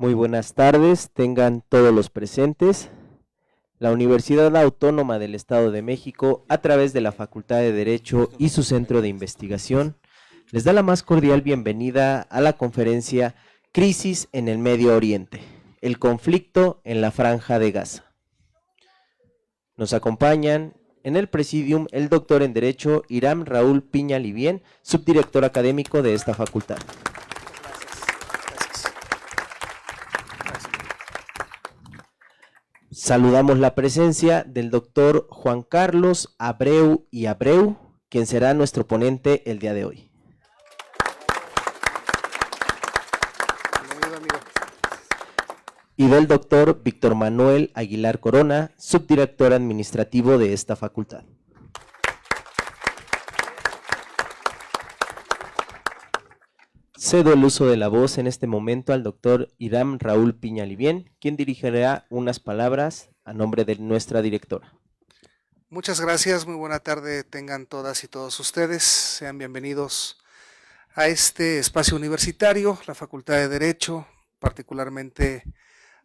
Muy buenas tardes, tengan todos los presentes. La Universidad Autónoma del Estado de México, a través de la Facultad de Derecho y su Centro de Investigación, les da la más cordial bienvenida a la conferencia Crisis en el Medio Oriente, el conflicto en la Franja de Gaza. Nos acompañan en el presidium el doctor en Derecho Hiram Raúl Piña Livien, subdirector académico de esta facultad. Saludamos la presencia del doctor Juan Carlos Abreu y Abreu, quien será nuestro ponente el día de hoy. Y del doctor Víctor Manuel Aguilar Corona, subdirector administrativo de esta facultad. Cedo el uso de la voz en este momento al doctor Hiram Raúl Piña Livien, quien dirigirá unas palabras a nombre de nuestra directora. Muchas gracias, muy buena tarde tengan todas y todos ustedes. Sean bienvenidos a este espacio universitario, la Facultad de Derecho, particularmente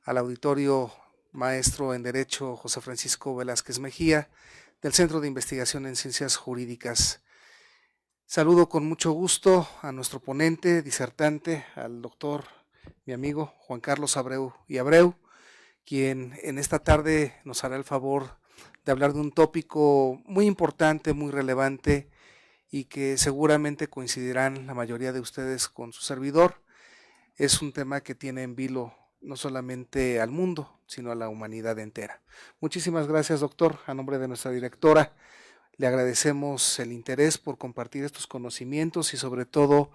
al auditorio maestro en Derecho José Francisco Velázquez Mejía, del Centro de Investigación en Ciencias Jurídicas. Saludo con mucho gusto a nuestro ponente, disertante, al doctor, mi amigo Juan Carlos Abreu y Abreu, quien en esta tarde nos hará el favor de hablar de un tópico muy importante, muy relevante y que seguramente coincidirán la mayoría de ustedes con su servidor. Es un tema que tiene en vilo no solamente al mundo, sino a la humanidad entera. Muchísimas gracias, doctor. A nombre de nuestra directora, le agradecemos el interés por compartir estos conocimientos y sobre todo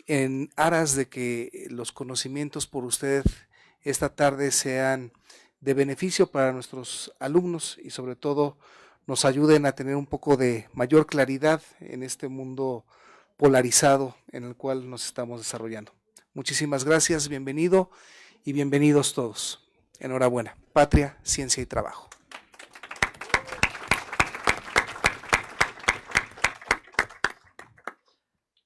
en aras de que los conocimientos por usted esta tarde sean de beneficio para nuestros alumnos y sobre todo nos ayuden a tener un poco de mayor claridad en este mundo polarizado en el cual nos estamos desarrollando. Muchísimas gracias, bienvenido y bienvenidos todos. Enhorabuena. Patria, ciencia y trabajo.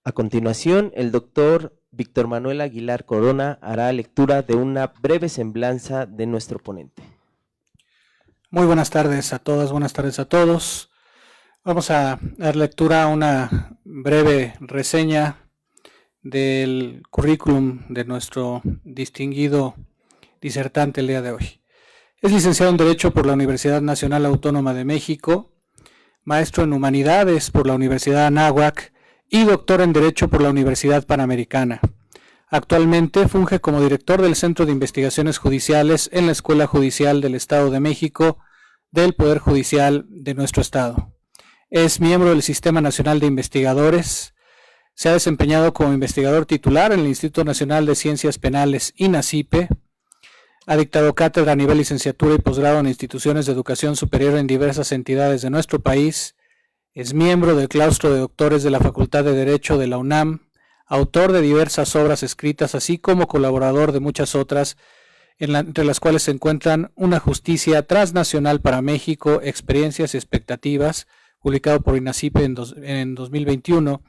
A continuación, el doctor Víctor Manuel Aguilar Corona hará lectura de una breve semblanza de nuestro ponente. Muy buenas tardes a todas, buenas tardes a todos. Vamos a dar lectura a una breve reseña del currículum de nuestro distinguido disertante el día de hoy. Es licenciado en Derecho por la Universidad Nacional Autónoma de México, maestro en Humanidades por la Universidad Anáhuac y doctor en Derecho por la Universidad Panamericana. Actualmente funge como director del Centro de Investigaciones Judiciales en la Escuela Judicial del Estado de México del Poder Judicial de nuestro Estado. Es miembro del Sistema Nacional de Investigadores. Se ha desempeñado como investigador titular en el Instituto Nacional de Ciencias Penales, INACIPE. Ha dictado cátedra a nivel licenciatura y posgrado en instituciones de educación superior en diversas entidades de nuestro país. Es miembro del claustro de doctores de la Facultad de Derecho de la UNAM, autor de diversas obras escritas, así como colaborador de muchas otras, entre las cuales se encuentran Una justicia transnacional para México, experiencias y expectativas, publicado por INACIPE en 2021,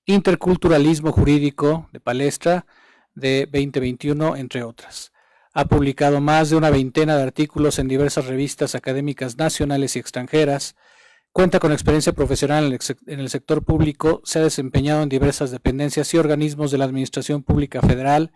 Interculturalismo jurídico, de Palestra, de 2021, entre otras. Ha publicado más de una veintena de artículos en diversas revistas académicas nacionales y extranjeras. Cuenta con experiencia profesional en el sector público, se ha desempeñado en diversas dependencias y organismos de la Administración Pública Federal,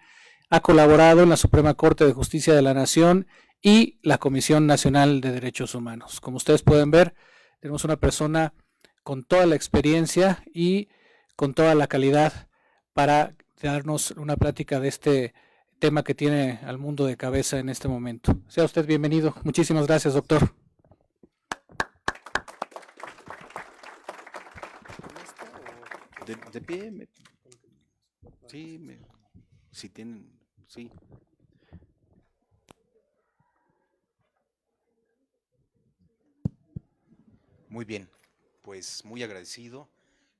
ha colaborado en la Suprema Corte de Justicia de la Nación y la Comisión Nacional de Derechos Humanos. Como ustedes pueden ver, tenemos una persona con toda la experiencia y con toda la calidad para darnos una plática de este tema que tiene al mundo de cabeza en este momento. Sea usted bienvenido. Muchísimas gracias, doctor. De pie, sí, si tienen, sí. Muy bien, pues muy agradecido.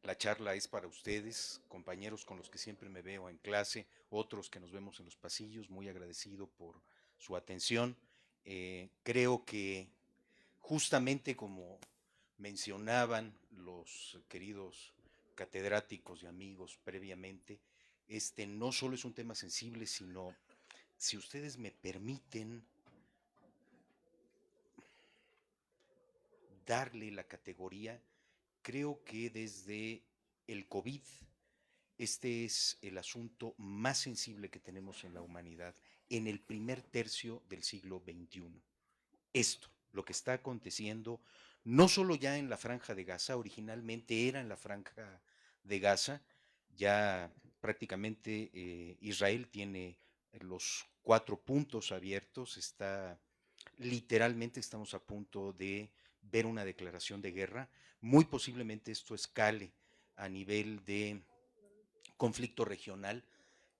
La charla es para ustedes, compañeros con los que siempre me veo en clase, otros que nos vemos en los pasillos, muy agradecido por su atención. Creo que justamente como mencionaban los queridos catedráticos y amigos previamente, este no solo es un tema sensible, sino si ustedes me permiten darle la categoría, creo que desde el COVID, este es el asunto más sensible que tenemos en la humanidad en el primer tercio del siglo XXI. Esto, lo que está aconteciendo, no solo ya en la Franja de Gaza, originalmente era en la Franja de Gaza, ya prácticamente Israel tiene los 4 puntos abiertos, literalmente estamos a punto de ver una declaración de guerra, muy posiblemente esto escale a nivel de conflicto regional.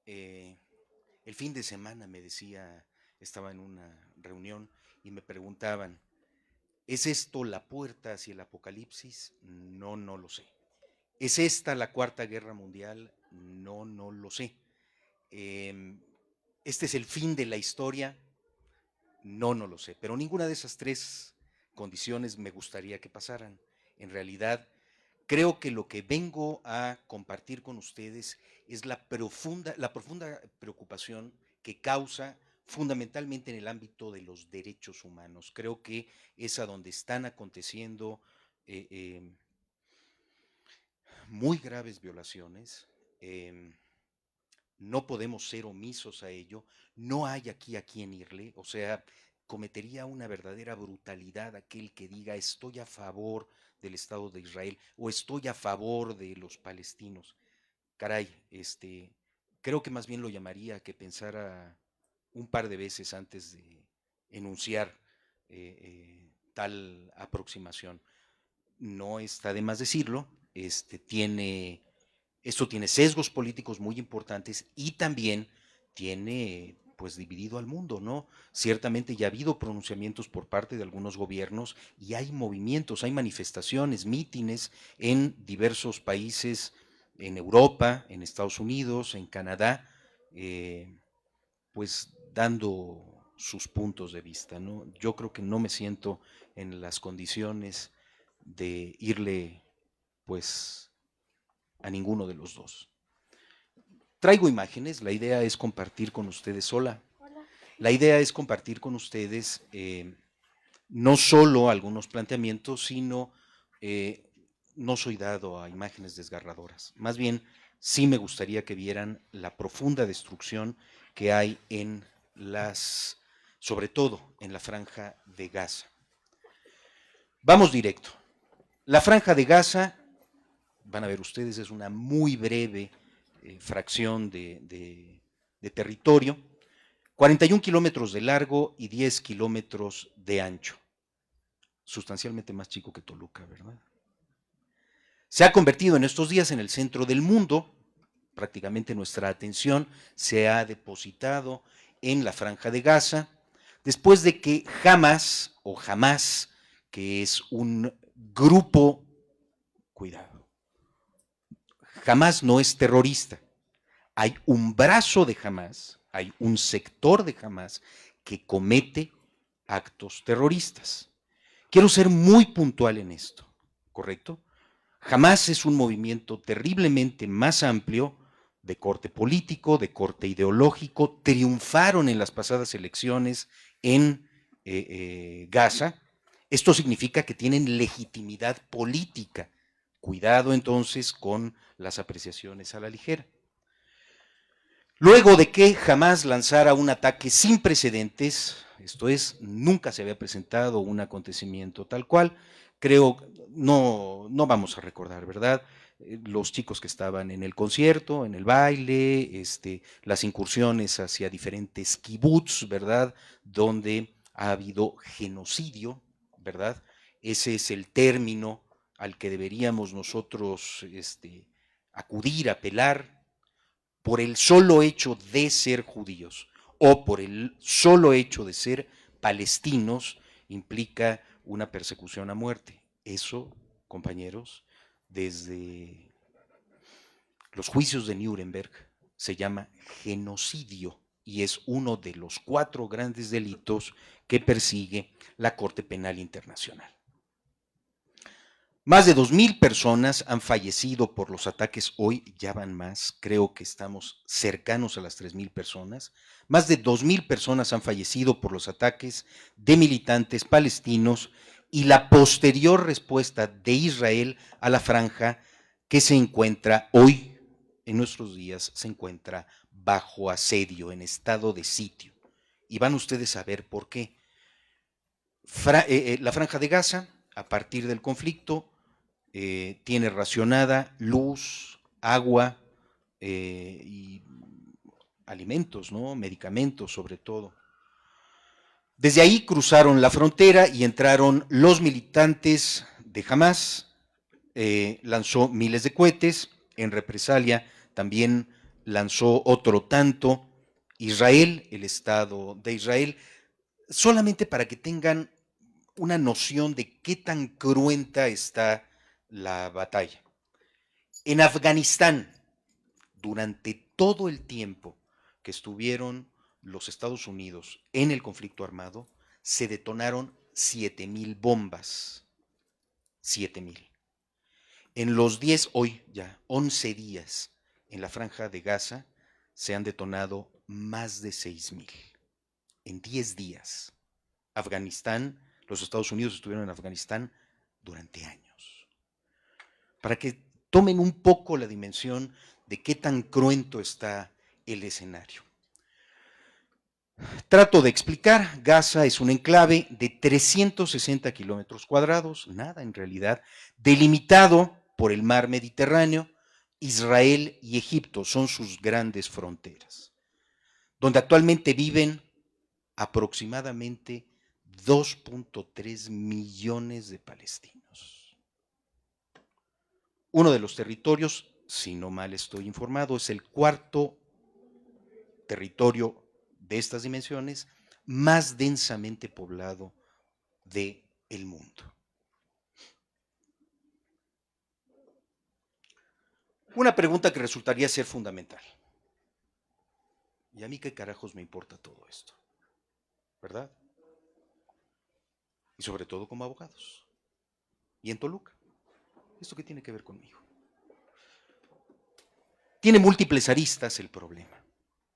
El fin de semana me decía, estaba en una reunión y me preguntaban, ¿es esto la puerta hacia el apocalipsis? No, no lo sé. ¿Es esta la Cuarta Guerra Mundial? No, no lo sé. ¿Este es el fin de la historia? No, no lo sé. Pero ninguna de esas 3 condiciones me gustaría que pasaran. En realidad, creo que lo que vengo a compartir con ustedes es la profunda preocupación que causa fundamentalmente en el ámbito de los derechos humanos. Creo que es a donde están aconteciendo muy graves violaciones. No podemos ser omisos a ello. No hay aquí a quien irle. O sea, cometería una verdadera brutalidad aquel que diga estoy a favor del Estado de Israel o estoy a favor de los palestinos. Caray, creo que más bien lo llamaría a que pensara un par de veces antes de enunciar tal aproximación. No está de más decirlo, esto tiene sesgos políticos muy importantes y también tiene pues dividido al mundo, ¿no? Ciertamente ya ha habido pronunciamientos por parte de algunos gobiernos y hay movimientos, hay manifestaciones, mítines en diversos países, en Europa, en Estados Unidos, en Canadá, pues dando sus puntos de vista, ¿no? Yo creo que no me siento en las condiciones de irle pues a ninguno de los dos. Traigo imágenes, la idea es compartir con ustedes la idea es compartir con ustedes no solo algunos planteamientos, sino no soy dado a imágenes desgarradoras. Más bien, sí me gustaría que vieran la profunda destrucción que hay sobre todo en la Franja de Gaza. Vamos directo. La Franja de Gaza, van a ver ustedes, es una muy breve fracción de territorio, 41 kilómetros de largo y 10 kilómetros de ancho, sustancialmente más chico que Toluca, ¿verdad? Se ha convertido en estos días en el centro del mundo, prácticamente nuestra atención se ha depositado en la Franja de Gaza, después de que Hamás, que es un grupo, cuidado, Hamás no es terrorista, hay un brazo de Hamás, hay un sector de Hamás que comete actos terroristas. Quiero ser muy puntual en esto, ¿correcto? Hamás es un movimiento terriblemente más amplio, de corte político, de corte ideológico, triunfaron en las pasadas elecciones en Gaza. Esto significa que tienen legitimidad política. Cuidado entonces con las apreciaciones a la ligera. Luego de que Hamás lanzara un ataque sin precedentes, esto es, nunca se había presentado un acontecimiento tal cual, creo, no vamos a recordar, ¿verdad? Los chicos que estaban en el concierto, en el baile, las incursiones hacia diferentes kibbutz, ¿verdad? Donde ha habido genocidio, ¿verdad? Ese es el término al que deberíamos nosotros acudir, apelar, por el solo hecho de ser judíos o por el solo hecho de ser palestinos, implica una persecución a muerte. Eso, compañeros, desde los juicios de Nuremberg se llama genocidio y es uno de los 4 grandes delitos que persigue la Corte Penal Internacional. Más de 2,000 personas han fallecido por los ataques hoy, ya van más, creo que estamos cercanos a las 3,000 personas. Más de 2,000 personas han fallecido por los ataques de militantes palestinos y la posterior respuesta de Israel a la franja que se encuentra hoy, en nuestros días, se encuentra bajo asedio, en estado de sitio. Y van ustedes a ver por qué. La franja de Gaza, a partir del conflicto, tiene racionada luz, agua y alimentos, ¿no? Medicamentos sobre todo. Desde ahí cruzaron la frontera y entraron los militantes de Hamas, lanzó miles de cohetes, en represalia también lanzó otro tanto Israel, el Estado de Israel, solamente para que tengan una noción de qué tan cruenta está la batalla. En Afganistán, durante todo el tiempo que estuvieron los Estados Unidos en el conflicto armado, se detonaron 7,000 bombas. 7,000. En los 10, hoy ya, 11 días en la franja de Gaza, se han detonado más de 6,000. En 10 días. Afganistán, los Estados Unidos estuvieron en Afganistán durante años. Para que tomen un poco la dimensión de qué tan cruento está el escenario. Trato de explicar, Gaza es un enclave de 360 kilómetros cuadrados, nada en realidad, delimitado por el mar Mediterráneo. Israel y Egipto son sus grandes fronteras, donde actualmente viven aproximadamente 2.3 millones de palestinos. Uno de los territorios, si no mal estoy informado, es el cuarto territorio de estas dimensiones más densamente poblado del mundo. Una pregunta que resultaría ser fundamental. ¿Y a mí qué carajos me importa todo esto? ¿Verdad? Y sobre todo como abogados. Y en Toluca. ¿Esto qué tiene que ver conmigo? Tiene múltiples aristas el problema.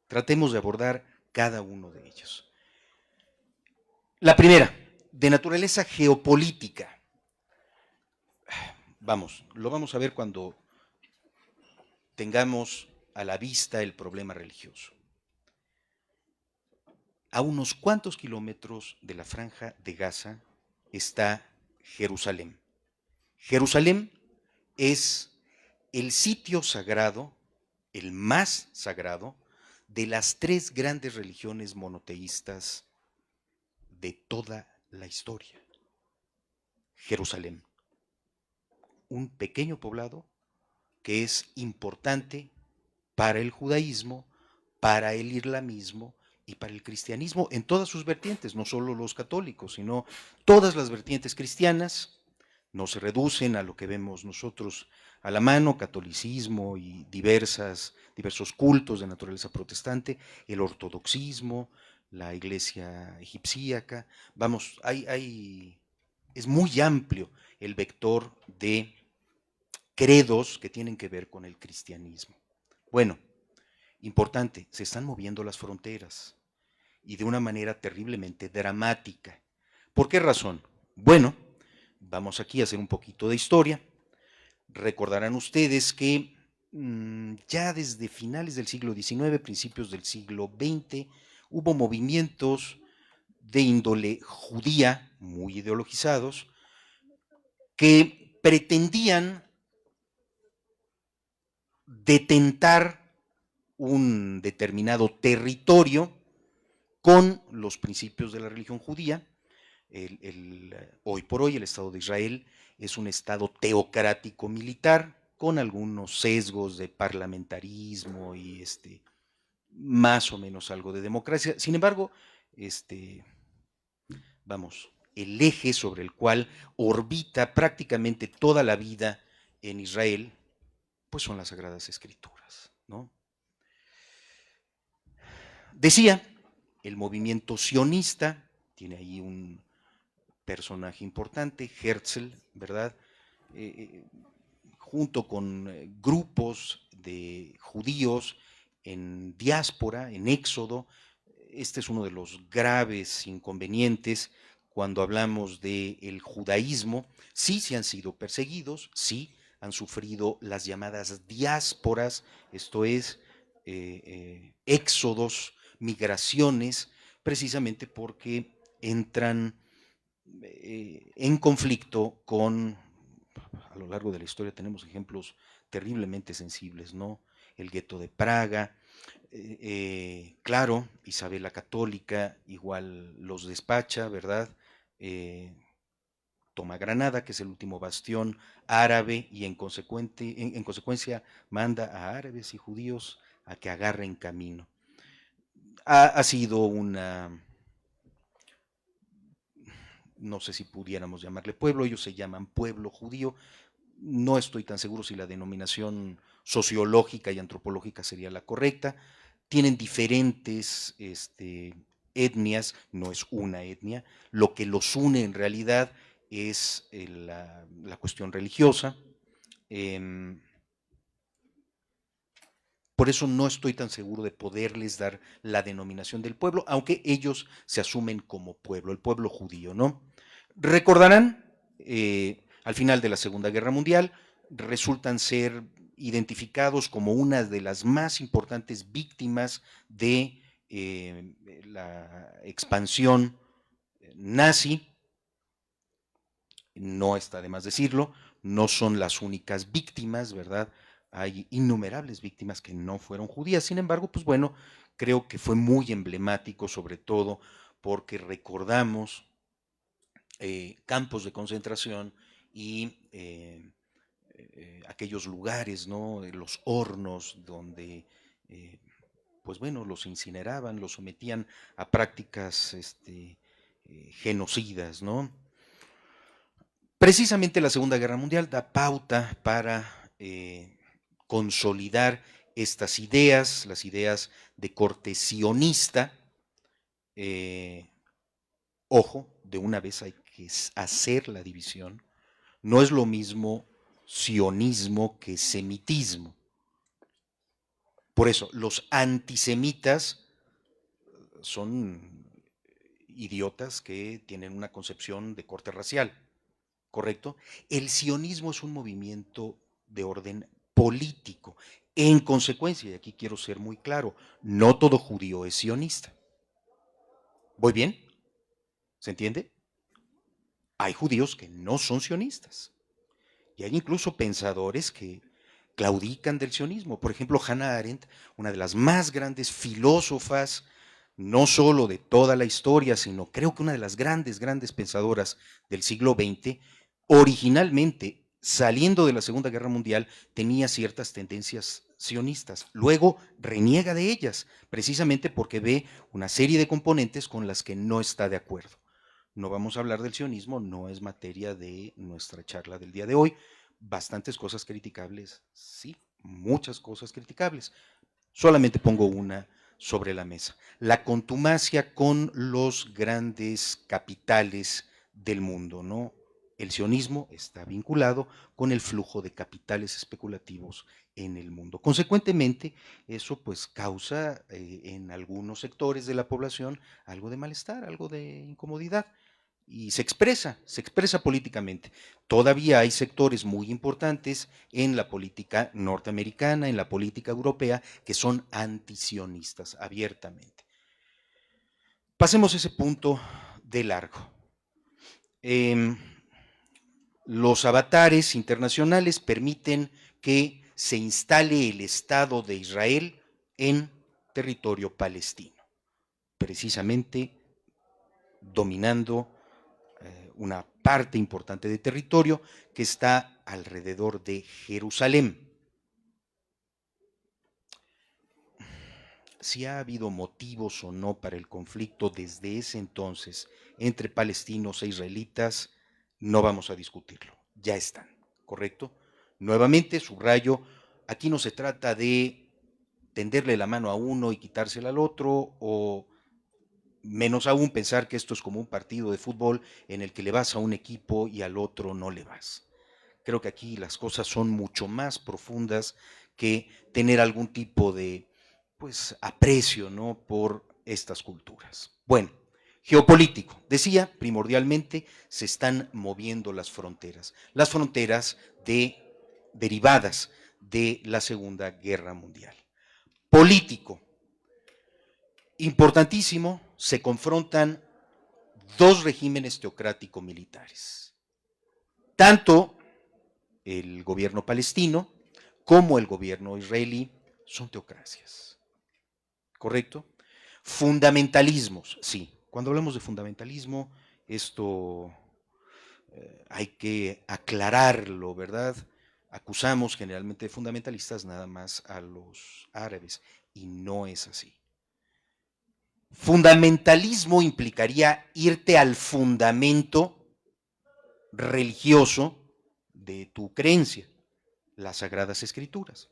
Tratemos de abordar cada uno de ellos. La primera, de naturaleza geopolítica. Vamos, lo vamos a ver cuando tengamos a la vista el problema religioso. A unos cuantos kilómetros de la franja de Gaza está Jerusalén. Jerusalén es el sitio sagrado, el más sagrado, de las 3 grandes religiones monoteístas de toda la historia. Jerusalén, un pequeño poblado que es importante para el judaísmo, para el islamismo y para el cristianismo en todas sus vertientes, no solo los católicos, sino todas las vertientes cristianas. No se reducen a lo que vemos nosotros a la mano, catolicismo y diversos cultos de naturaleza protestante, el ortodoxismo, la iglesia egipcíaca. Vamos, es muy amplio el vector de credos que tienen que ver con el cristianismo. Bueno, importante, se están moviendo las fronteras y de una manera terriblemente dramática. ¿Por qué razón? Bueno, vamos aquí a hacer un poquito de historia. Recordarán ustedes que ya desde finales del siglo XIX, principios del siglo XX, hubo movimientos de índole judía, muy ideologizados, que pretendían detentar un determinado territorio con los principios de la religión judía. Hoy por hoy el Estado de Israel es un Estado teocrático militar con algunos sesgos de parlamentarismo y más o menos algo de democracia. Sin embargo, vamos, el eje sobre el cual orbita prácticamente toda la vida en Israel, pues son las Sagradas Escrituras, ¿no? Decía, el movimiento sionista tiene ahí un personaje importante, Herzl, ¿verdad? junto con grupos de judíos en diáspora, en éxodo. Este es uno de los graves inconvenientes cuando hablamos del judaísmo. Sí, se han sido perseguidos, sí, han sufrido las llamadas diásporas, esto es, éxodos, migraciones, precisamente porque entran en conflicto con, a lo largo de la historia tenemos ejemplos terriblemente sensibles, ¿no? El gueto de Praga, claro, Isabel la Católica igual los despacha, ¿verdad? Toma Granada, que es el último bastión árabe, y en consecuencia manda a árabes y judíos a que agarren camino. Ha sido una, no sé si pudiéramos llamarle pueblo, ellos se llaman pueblo judío. No estoy tan seguro si la denominación sociológica y antropológica sería la correcta. Tienen diferentes etnias, no es una etnia. Lo que los une en realidad es la cuestión religiosa. Por eso no estoy tan seguro de poderles dar la denominación del pueblo, aunque ellos se asumen como pueblo, el pueblo judío, ¿no? Recordarán, al final de la Segunda Guerra Mundial, resultan ser identificados como una de las más importantes víctimas de la expansión nazi. No está de más decirlo, no son las únicas víctimas, ¿verdad? Hay innumerables víctimas que no fueron judías. Sin embargo, pues bueno, creo que fue muy emblemático, sobre todo porque recordamos campos de concentración y aquellos lugares, ¿no? Los hornos donde, pues bueno, los incineraban, los sometían a prácticas genocidas, ¿no? Precisamente la Segunda Guerra Mundial da pauta para consolidar estas ideas, las ideas de corte sionista. Ojo, de una vez hay que hacer la división. No es lo mismo sionismo que semitismo. Por eso, los antisemitas son idiotas que tienen una concepción de corte racial, ¿correcto? El sionismo es un movimiento de orden político. En consecuencia, y aquí quiero ser muy claro, no todo judío es sionista. ¿Voy bien? ¿Se entiende? Hay judíos que no son sionistas. Y hay incluso pensadores que claudican del sionismo. Por ejemplo, Hannah Arendt, una de las más grandes filósofas, no solo de toda la historia, sino creo que una de las grandes pensadoras del siglo XX, originalmente, saliendo de la Segunda Guerra Mundial, tenía ciertas tendencias sionistas. Luego reniega de ellas, precisamente porque ve una serie de componentes con las que no está de acuerdo. No vamos a hablar del sionismo, no es materia de nuestra charla del día de hoy. Bastantes cosas criticables, sí, muchas cosas criticables. Solamente pongo una sobre la mesa. La contumacia con los grandes capitales del mundo, ¿no? El sionismo está vinculado con el flujo de capitales especulativos en el mundo. Consecuentemente, eso pues causa en algunos sectores de la población algo de malestar, algo de incomodidad y se expresa políticamente. Todavía hay sectores muy importantes en la política norteamericana, en la política europea, que son antisionistas abiertamente. Pasemos ese punto de largo. Los avatares internacionales permiten que se instale el Estado de Israel en territorio palestino, precisamente dominando una parte importante de territorio que está alrededor de Jerusalén. Si ha habido motivos o no para el conflicto desde ese entonces entre palestinos e israelitas, no vamos a discutirlo, ya están, ¿correcto? Nuevamente, subrayo, aquí no se trata de tenderle la mano a uno y quitársela al otro, o menos aún pensar que esto es como un partido de fútbol en el que le vas a un equipo y al otro no le vas. Creo que aquí las cosas son mucho más profundas que tener algún tipo de, pues, aprecio, ¿no?, por estas culturas. Bueno, geopolítico. Decía, primordialmente se están moviendo las fronteras derivadas de la Segunda Guerra Mundial. Político. Importantísimo, se confrontan dos regímenes teocrático-militares. Tanto el gobierno palestino como el gobierno israelí son teocracias, ¿correcto? Fundamentalismos, sí. Cuando hablamos de fundamentalismo, esto hay que aclararlo, ¿verdad? Acusamos generalmente de fundamentalistas nada más a los árabes, y no es así. Fundamentalismo implicaría irte al fundamento religioso de tu creencia, las Sagradas Escrituras.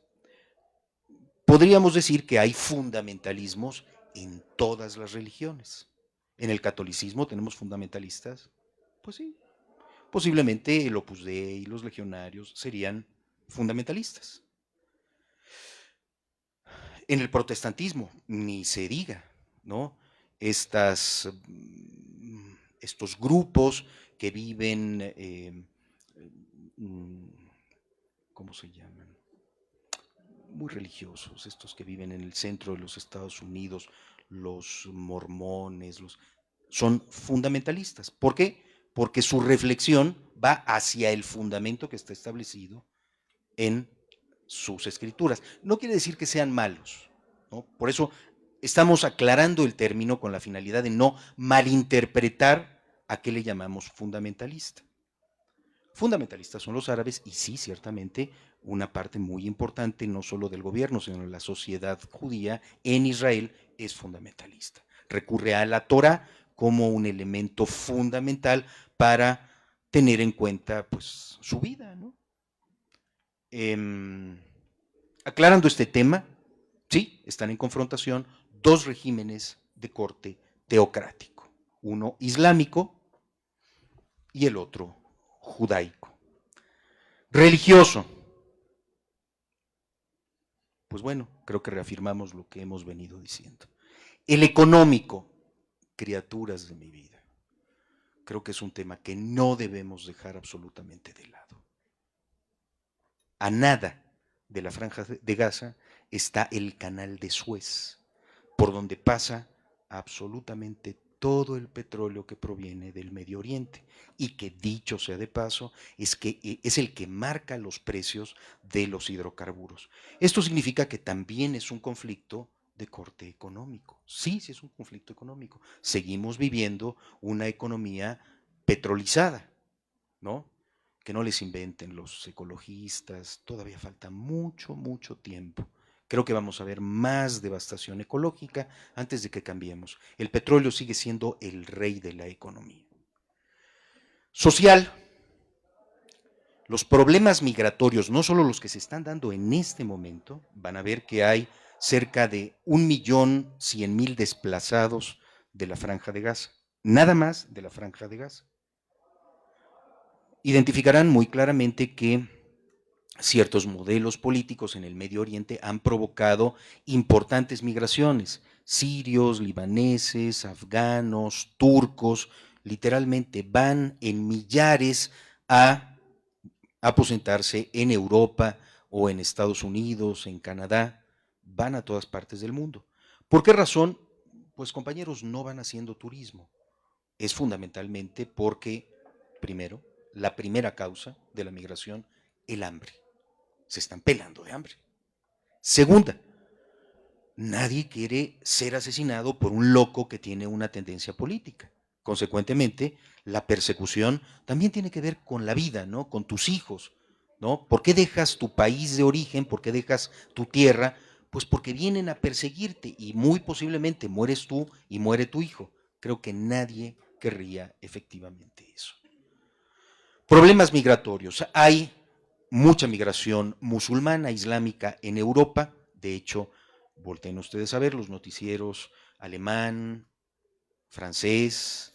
Podríamos decir que hay fundamentalismos en todas las religiones. En el catolicismo tenemos fundamentalistas, pues sí, posiblemente el Opus Dei y los legionarios serían fundamentalistas. En el protestantismo, ni se diga, ¿no? Estos grupos que viven, ¿cómo se llaman? Muy religiosos, estos que viven en el centro de los Estados Unidos, los mormones, son fundamentalistas. ¿Por qué? Porque su reflexión va hacia el fundamento que está establecido en sus escrituras. No quiere decir que sean malos, ¿no? Por eso estamos aclarando el término con la finalidad de no malinterpretar a qué le llamamos fundamentalista. Fundamentalistas son los árabes, y sí, ciertamente, una parte muy importante, no solo del gobierno, sino de la sociedad judía en Israel, es fundamentalista. Recurre a la Torá como un elemento fundamental para tener en cuenta, pues, su vida, ¿no? Aclarando este tema, sí, están en confrontación dos regímenes de corte teocrático, uno islámico y el otro judaico. Religioso. Pues bueno, creo que reafirmamos lo que hemos venido diciendo. El económico, criaturas de mi vida. Creo que es un tema que no debemos dejar absolutamente de lado. A nada de la Franja de Gaza está el Canal de Suez, por donde pasa absolutamente todo el petróleo que proviene del Medio Oriente, y que, dicho sea de paso, es el que marca los precios de los hidrocarburos. Esto significa que también es un conflicto de corte económico. Sí, sí es un conflicto económico. Seguimos viviendo una economía petrolizada, ¿no? Que no les inventen los ecologistas, todavía falta mucho, mucho tiempo. Creo que vamos a ver más devastación ecológica antes de que cambiemos. El petróleo sigue siendo el rey de la economía. Social. Los problemas migratorios, no solo los que se están dando en este momento, van a ver que hay cerca de 1.100.000 desplazados de la Franja de Gaza, nada más de la Franja de Gaza. Identificarán muy claramente que ciertos modelos políticos en el Medio Oriente han provocado importantes migraciones. Sirios, libaneses, afganos, turcos, literalmente van en millares a aposentarse en Europa o en Estados Unidos, en Canadá, van a todas partes del mundo. ¿Por qué razón? Pues, compañeros, no van haciendo turismo. Es fundamentalmente porque, primero, la primera causa de la migración, el hambre. Se están pelando de hambre. Segunda, nadie quiere ser asesinado por un loco que tiene una tendencia política. Consecuentemente, la persecución también tiene que ver con la vida, ¿no? Con tus hijos, ¿no? ¿Por qué dejas tu país de origen? ¿Por qué dejas tu tierra? Pues porque vienen a perseguirte, y muy posiblemente mueres tú y muere tu hijo. Creo que nadie querría efectivamente eso. Problemas migratorios. Hay mucha migración musulmana, islámica en Europa. De hecho, volteen ustedes a ver los noticieros alemán, francés,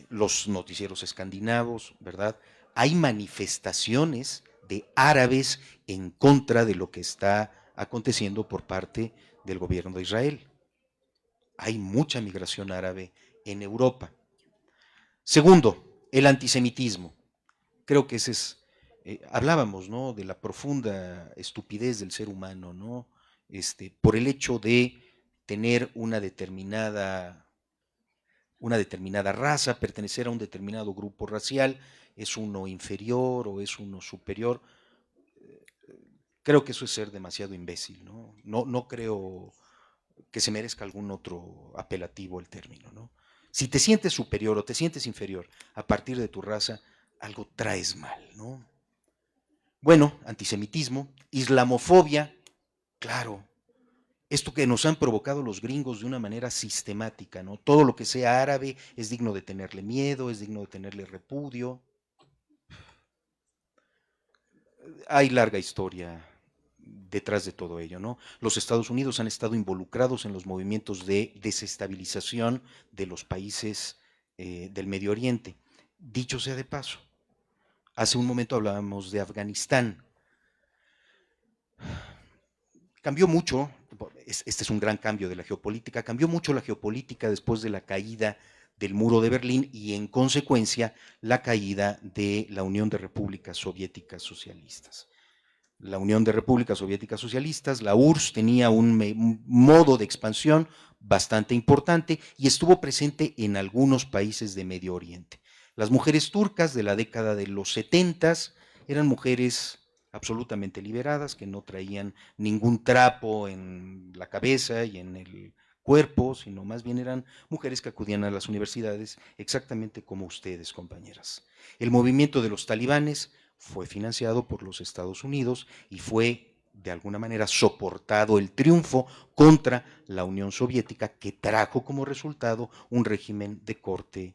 los noticieros escandinavos, ¿verdad? hay manifestaciones de árabes en contra de lo que está aconteciendo por parte del gobierno de Israel. Hay mucha migración árabe en Europa. Segundo, el antisemitismo. Creo que ese es, hablábamos, ¿no?, de la profunda estupidez del ser humano, ¿no? Por el hecho de tener una determinada raza, pertenecer a un determinado grupo racial, es uno inferior o es uno superior. Creo que eso es ser demasiado imbécil, ¿no? No creo que se merezca algún otro apelativo el término, ¿no? Si te sientes superior o te sientes inferior a partir de tu raza, algo traes mal, ¿no? Bueno, antisemitismo, islamofobia, claro, esto que nos han provocado los gringos de una manera sistemática, ¿no? Todo lo que sea árabe es digno de tenerle miedo, es digno de tenerle repudio. Hay larga historia detrás de todo ello, ¿no? Los Estados Unidos han estado involucrados en los movimientos de desestabilización de los países del Medio Oriente. Dicho sea de paso, hace un momento hablábamos de Afganistán. Cambió mucho, este es un gran cambio de la geopolítica, cambió mucho la geopolítica después de la caída del muro de Berlín y en consecuencia la caída de la Unión de Repúblicas Soviéticas Socialistas. La Unión de Repúblicas Soviéticas Socialistas, la URSS, tenía un modo de expansión bastante importante y estuvo presente en algunos países de Medio Oriente. Las mujeres turcas de la década de los 70 eran mujeres absolutamente liberadas, que no traían ningún trapo en la cabeza y en el cuerpo, sino más bien eran mujeres que acudían a las universidades exactamente como ustedes, compañeras. El movimiento de los talibanes fue financiado por los Estados Unidos y fue de alguna manera soportado el triunfo contra la Unión Soviética, que trajo como resultado un régimen de corte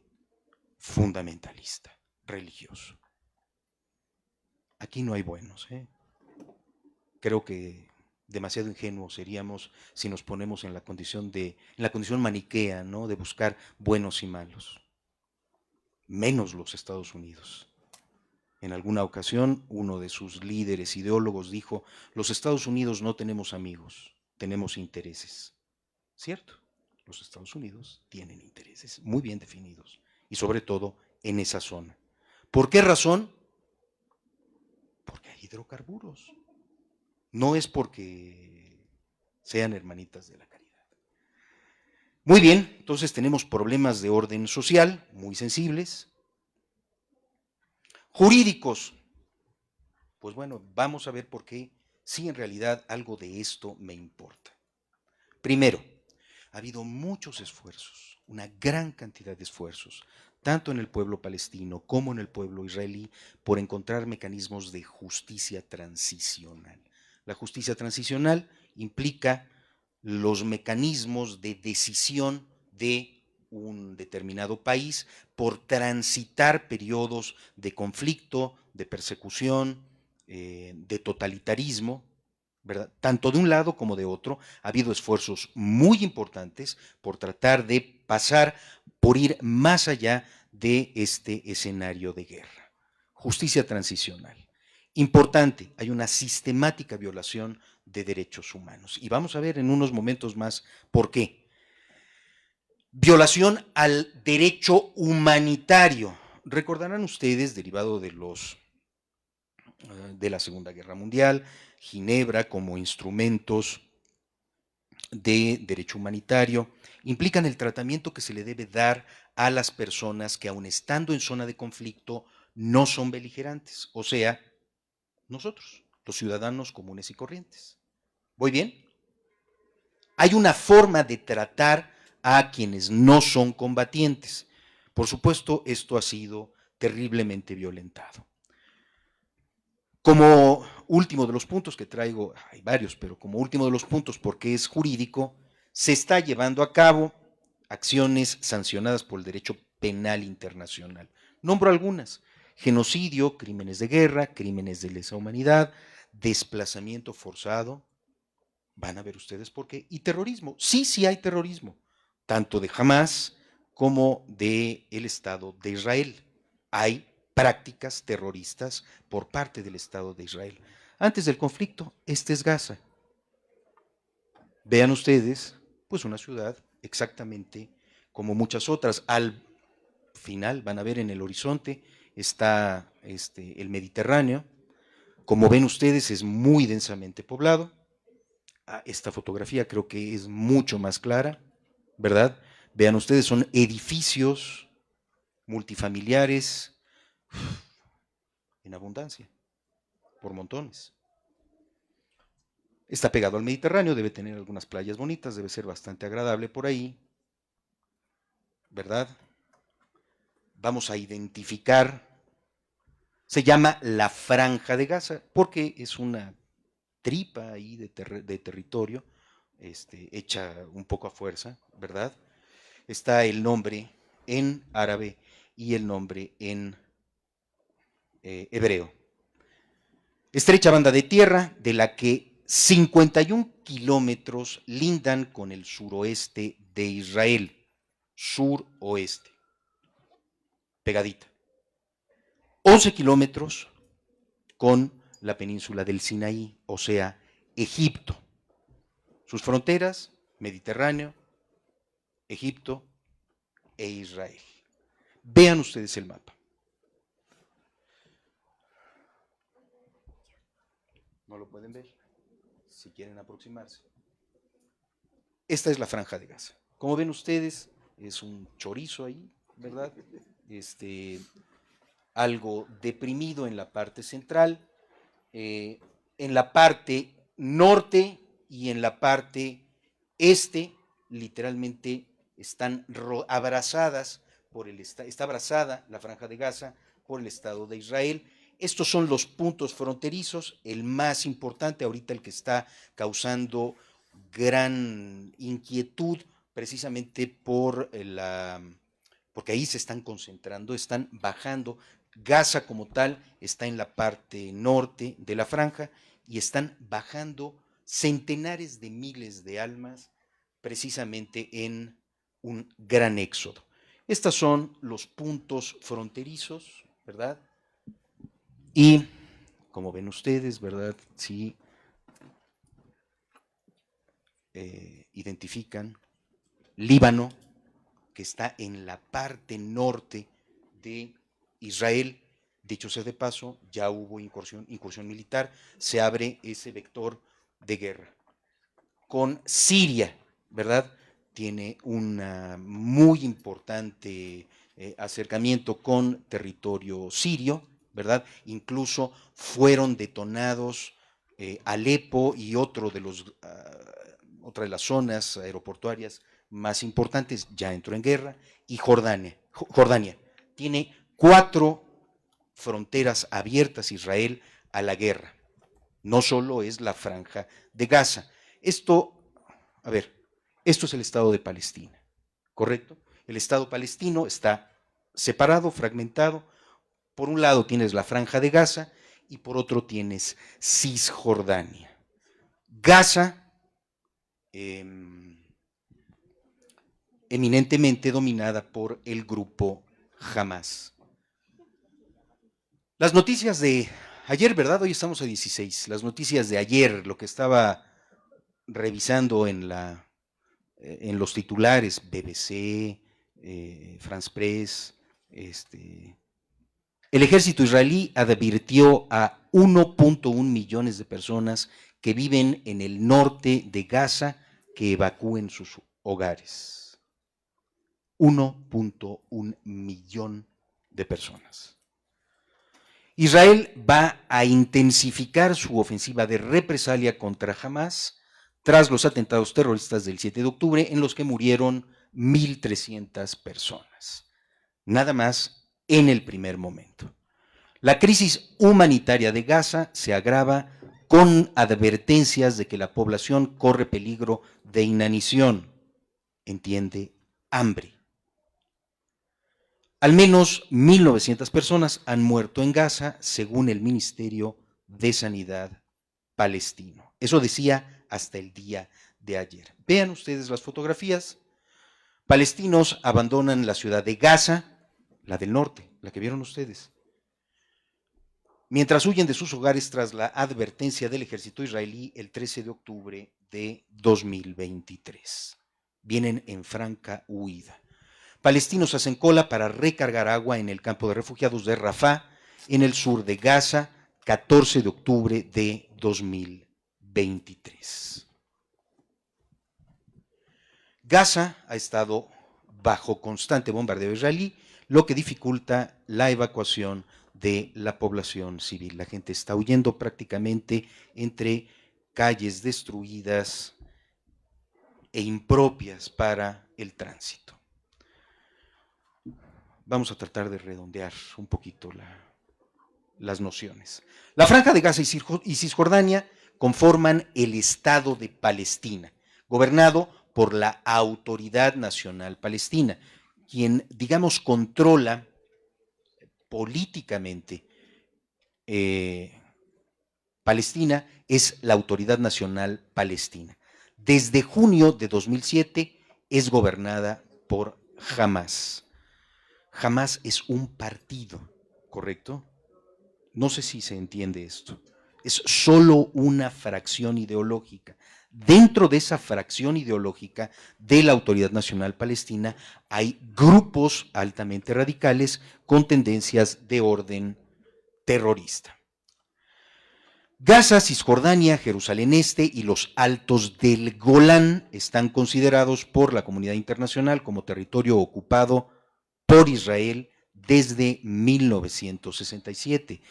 fundamentalista, religioso. Aquí no hay buenos, ¿eh? Creo que demasiado ingenuos seríamos si nos ponemos en la condición maniquea, ¿no?, de buscar buenos y malos. Menos los Estados Unidos. En alguna ocasión, uno de sus líderes ideólogos dijo: los Estados Unidos no tenemos amigos, tenemos intereses. ¿Cierto? Los Estados Unidos tienen intereses muy bien definidos y sobre todo en esa zona. ¿Por qué razón? Porque hay hidrocarburos. No es porque sean hermanitas de la caridad. Muy bien, entonces tenemos problemas de orden social muy sensibles. Jurídicos. Pues bueno, vamos a ver por qué sí en realidad algo de esto me importa. Primero, ha habido muchos esfuerzos, una gran cantidad de esfuerzos, tanto en el pueblo palestino como en el pueblo israelí, por encontrar mecanismos de justicia transicional. La justicia transicional implica los mecanismos de decisión de un determinado país por transitar periodos de conflicto, de persecución, de totalitarismo, ¿verdad? Tanto de un lado como de otro, ha habido esfuerzos muy importantes por tratar de pasar, por ir más allá de este escenario de guerra. Justicia transicional. Importante, hay una sistemática violación de derechos humanos. Y vamos a ver en unos momentos más por qué. Violación al derecho humanitario. Recordarán ustedes, derivado de la Segunda Guerra Mundial, Ginebra como instrumentos de derecho humanitario, implican el tratamiento que se le debe dar a las personas que, aun estando en zona de conflicto, no son beligerantes, o sea, nosotros, los ciudadanos comunes y corrientes. ¿Voy bien? Hay una forma de tratar a quienes no son combatientes. Por supuesto, esto ha sido terriblemente violentado. Como último de los puntos que traigo, hay varios, pero como último de los puntos, porque es jurídico, se está llevando a cabo acciones sancionadas por el derecho penal internacional. Nombro algunas: genocidio, crímenes de guerra, crímenes de lesa humanidad, desplazamiento forzado, van a ver ustedes por qué, y terrorismo. Sí hay terrorismo, tanto de Hamás como del Estado de Israel. Hay prácticas terroristas por parte del Estado de Israel. Antes del conflicto, este es Gaza. Vean ustedes, pues una ciudad exactamente como muchas otras. Al final van a ver en el horizonte está el Mediterráneo. Como ven ustedes, es muy densamente poblado. Esta fotografía creo que es mucho más clara, ¿verdad? Vean ustedes, son edificios multifamiliares en abundancia, por montones. Está pegado al Mediterráneo, debe tener algunas playas bonitas, debe ser bastante agradable por ahí, ¿verdad? Vamos a identificar, se llama la Franja de Gaza, porque es una tripa ahí de territorio, hecha un poco a fuerza, ¿verdad? Está el nombre en árabe y el nombre en hebreo. Estrecha banda de tierra de la que 51 kilómetros lindan con el suroeste de Israel, suroeste, pegadita. 11 kilómetros con la península del Sinaí, o sea, Egipto. Sus fronteras, Mediterráneo, Egipto e Israel. Vean ustedes el mapa. ¿No lo pueden ver? Si quieren aproximarse. Esta es la Franja de Gaza. Como ven ustedes, es un chorizo ahí, ¿verdad? Algo deprimido en la parte central, en la parte norte y en la parte este, literalmente están abrazadas por está abrazada la Franja de Gaza por el Estado de Israel. Estos son los puntos fronterizos, el más importante, ahorita el que está causando gran inquietud, precisamente porque ahí se están concentrando, están bajando. Gaza como tal está en la parte norte de la franja y están bajando centenares de miles de almas precisamente en un gran éxodo. Estos son los puntos fronterizos, ¿verdad? Y como ven ustedes, ¿verdad? Sí, identifican Líbano, que está en la parte norte de Israel. Dicho sea de paso, ya hubo incursión militar, se abre ese vector de guerra. Con Siria, ¿verdad? Tiene un muy importante acercamiento con territorio sirio, ¿verdad? Incluso fueron detonados Alepo y otra de las zonas aeroportuarias más importantes, ya entró en guerra, y Jordania tiene 4 fronteras abiertas Israel a la guerra. No solo es la Franja de Gaza. Esto es el Estado de Palestina, ¿correcto? El Estado palestino está separado, fragmentado. Por un lado tienes la Franja de Gaza y por otro tienes Cisjordania. Gaza, eminentemente dominada por el grupo Hamas. Las noticias de ayer, ¿verdad? Hoy estamos a 16. Las noticias de ayer, lo que estaba revisando en los titulares, BBC, France Press, el ejército israelí advirtió a 1.1 millones de personas que viven en el norte de Gaza que evacúen sus hogares. 1.1 millón de personas. Israel va a intensificar su ofensiva de represalia contra Hamas tras los atentados terroristas del 7 de octubre en los que murieron 1.300 personas. Nada más en el primer momento. La crisis humanitaria de Gaza se agrava con advertencias de que la población corre peligro de inanición, entiende, hambre. Al menos 1.900 personas han muerto en Gaza, según el Ministerio de Sanidad palestino. Eso decía hasta el día de ayer. Vean ustedes las fotografías. Palestinos abandonan la ciudad de Gaza, la del norte, la que vieron ustedes, mientras huyen de sus hogares tras la advertencia del ejército israelí el 13 de octubre de 2023. Vienen en franca huida. Palestinos hacen cola para recargar agua en el campo de refugiados de Rafah, en el sur de Gaza, 14 de octubre de 2023. Gaza ha estado bajo constante bombardeo israelí, lo que dificulta la evacuación de la población civil. La gente está huyendo prácticamente entre calles destruidas e impropias para el tránsito. Vamos a tratar de redondear un poquito las nociones. La Franja de Gaza y Cisjordania conforman el Estado de Palestina, gobernado por la Autoridad Nacional Palestina, quien, digamos, controla políticamente Palestina, es la Autoridad Nacional Palestina. Desde junio de 2007 es gobernada por Hamás. Hamás es un partido, ¿correcto? No sé si se entiende esto. Es solo una fracción ideológica. Dentro de esa fracción ideológica de la Autoridad Nacional Palestina hay grupos altamente radicales con tendencias de orden terrorista. Gaza, Cisjordania, Jerusalén Este y los Altos del Golán están considerados por la comunidad internacional como territorio ocupado por Israel desde 1967.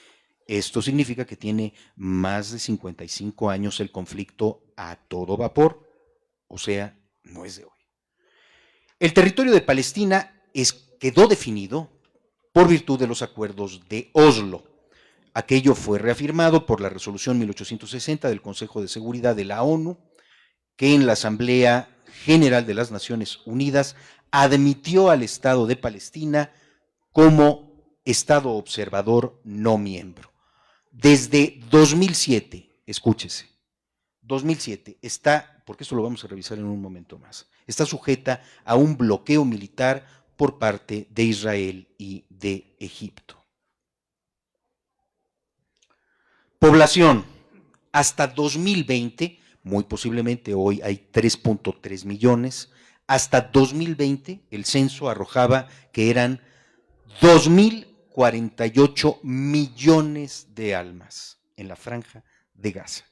Esto significa que tiene más de 55 años el conflicto a todo vapor, o sea, no es de hoy. El territorio de Palestina quedó definido por virtud de los acuerdos de Oslo. Aquello fue reafirmado por la resolución 1860 del Consejo de Seguridad de la ONU, que en la Asamblea General de las Naciones Unidas admitió al Estado de Palestina como Estado observador no miembro. Desde 2007, escúchese, 2007 está, porque esto lo vamos a revisar en un momento más, está sujeta a un bloqueo militar por parte de Israel y de Egipto. Población, hasta 2020, muy posiblemente hoy hay 3.3 millones, hasta 2020 el censo arrojaba que eran 2.048 millones de almas en la Franja de Gaza.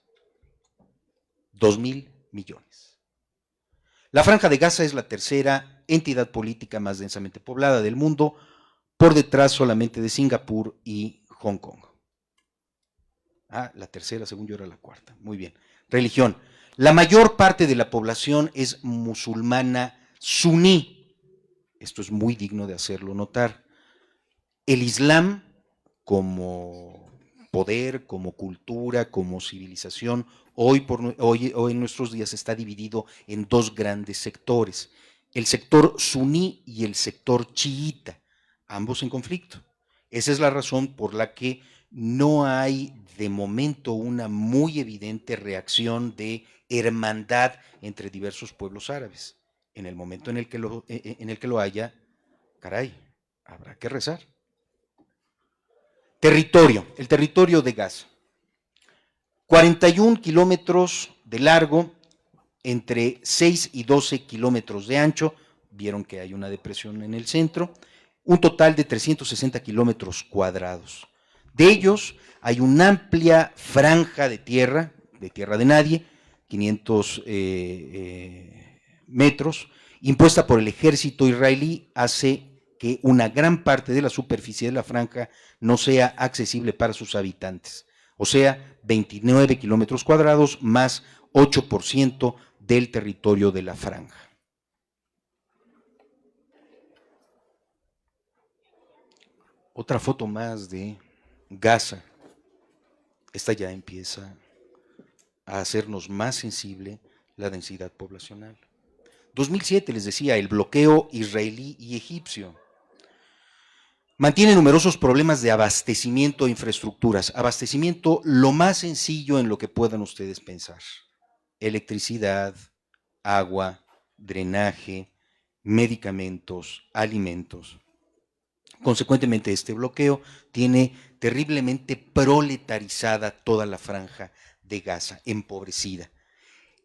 2.000 millones. La Franja de Gaza es la tercera entidad política más densamente poblada del mundo, por detrás solamente de Singapur y Hong Kong. La tercera, según yo, era la cuarta. Muy bien. Religión. La mayor parte de la población es musulmana suní. Esto es muy digno de hacerlo notar. El Islam, como poder, como cultura, como civilización, hoy en nuestros días está dividido en dos grandes sectores. El sector suní y el sector chiita, ambos en conflicto. Esa es la razón por la que no hay de momento una muy evidente reacción de hermandad entre diversos pueblos árabes. En el momento en el que lo haya, caray, habrá que rezar. Territorio, el territorio de Gaza. 41 kilómetros de largo, entre 6 y 12 kilómetros de ancho, vieron que hay una depresión en el centro, un total de 360 kilómetros cuadrados. De ellos hay una amplia franja de tierra de nadie, 500 metros, impuesta por el ejército israelí, hace que una gran parte de la superficie de la franja no sea accesible para sus habitantes. O sea, 29 kilómetros cuadrados más 8% del territorio de la franja. Otra foto más de Gaza. Esta ya empieza a hacernos más sensible la densidad poblacional. 2007, les decía, el bloqueo israelí y egipcio. Mantiene numerosos problemas de abastecimiento e infraestructuras. Abastecimiento lo más sencillo en lo que puedan ustedes pensar. Electricidad, agua, drenaje, medicamentos, alimentos. Consecuentemente, este bloqueo tiene terriblemente proletarizada toda la franja de Gaza, empobrecida.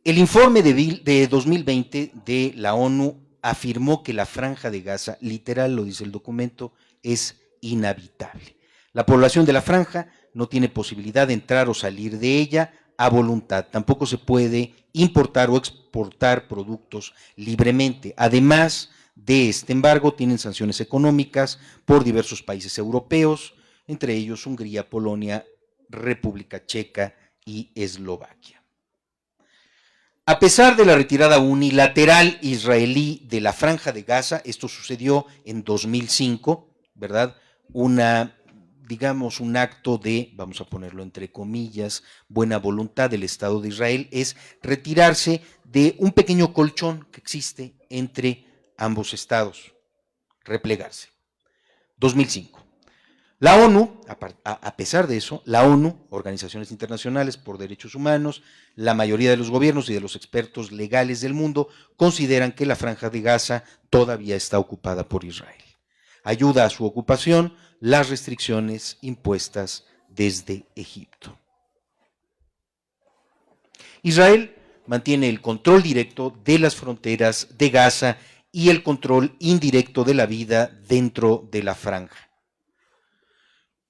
El informe de 2020 de la ONU afirmó que la franja de Gaza, literal lo dice el documento, es inhabitable. La población de la franja no tiene posibilidad de entrar o salir de ella a voluntad. Tampoco se puede importar o exportar productos libremente. Además de este embargo, tienen sanciones económicas por diversos países europeos, entre ellos Hungría, Polonia, República Checa y Eslovaquia. A pesar de la retirada unilateral israelí de la Franja de Gaza, esto sucedió en 2005, ¿verdad? Digamos, un acto de, vamos a ponerlo entre comillas, buena voluntad del Estado de Israel, es retirarse de un pequeño colchón que existe entre ambos estados, replegarse. 2005. La ONU, a pesar de eso, la ONU, organizaciones internacionales por derechos humanos, la mayoría de los gobiernos y de los expertos legales del mundo consideran que la Franja de Gaza todavía está ocupada por Israel. Ayuda a su ocupación las restricciones impuestas desde Egipto. Israel mantiene el control directo de las fronteras de Gaza y el control indirecto de la vida dentro de la franja.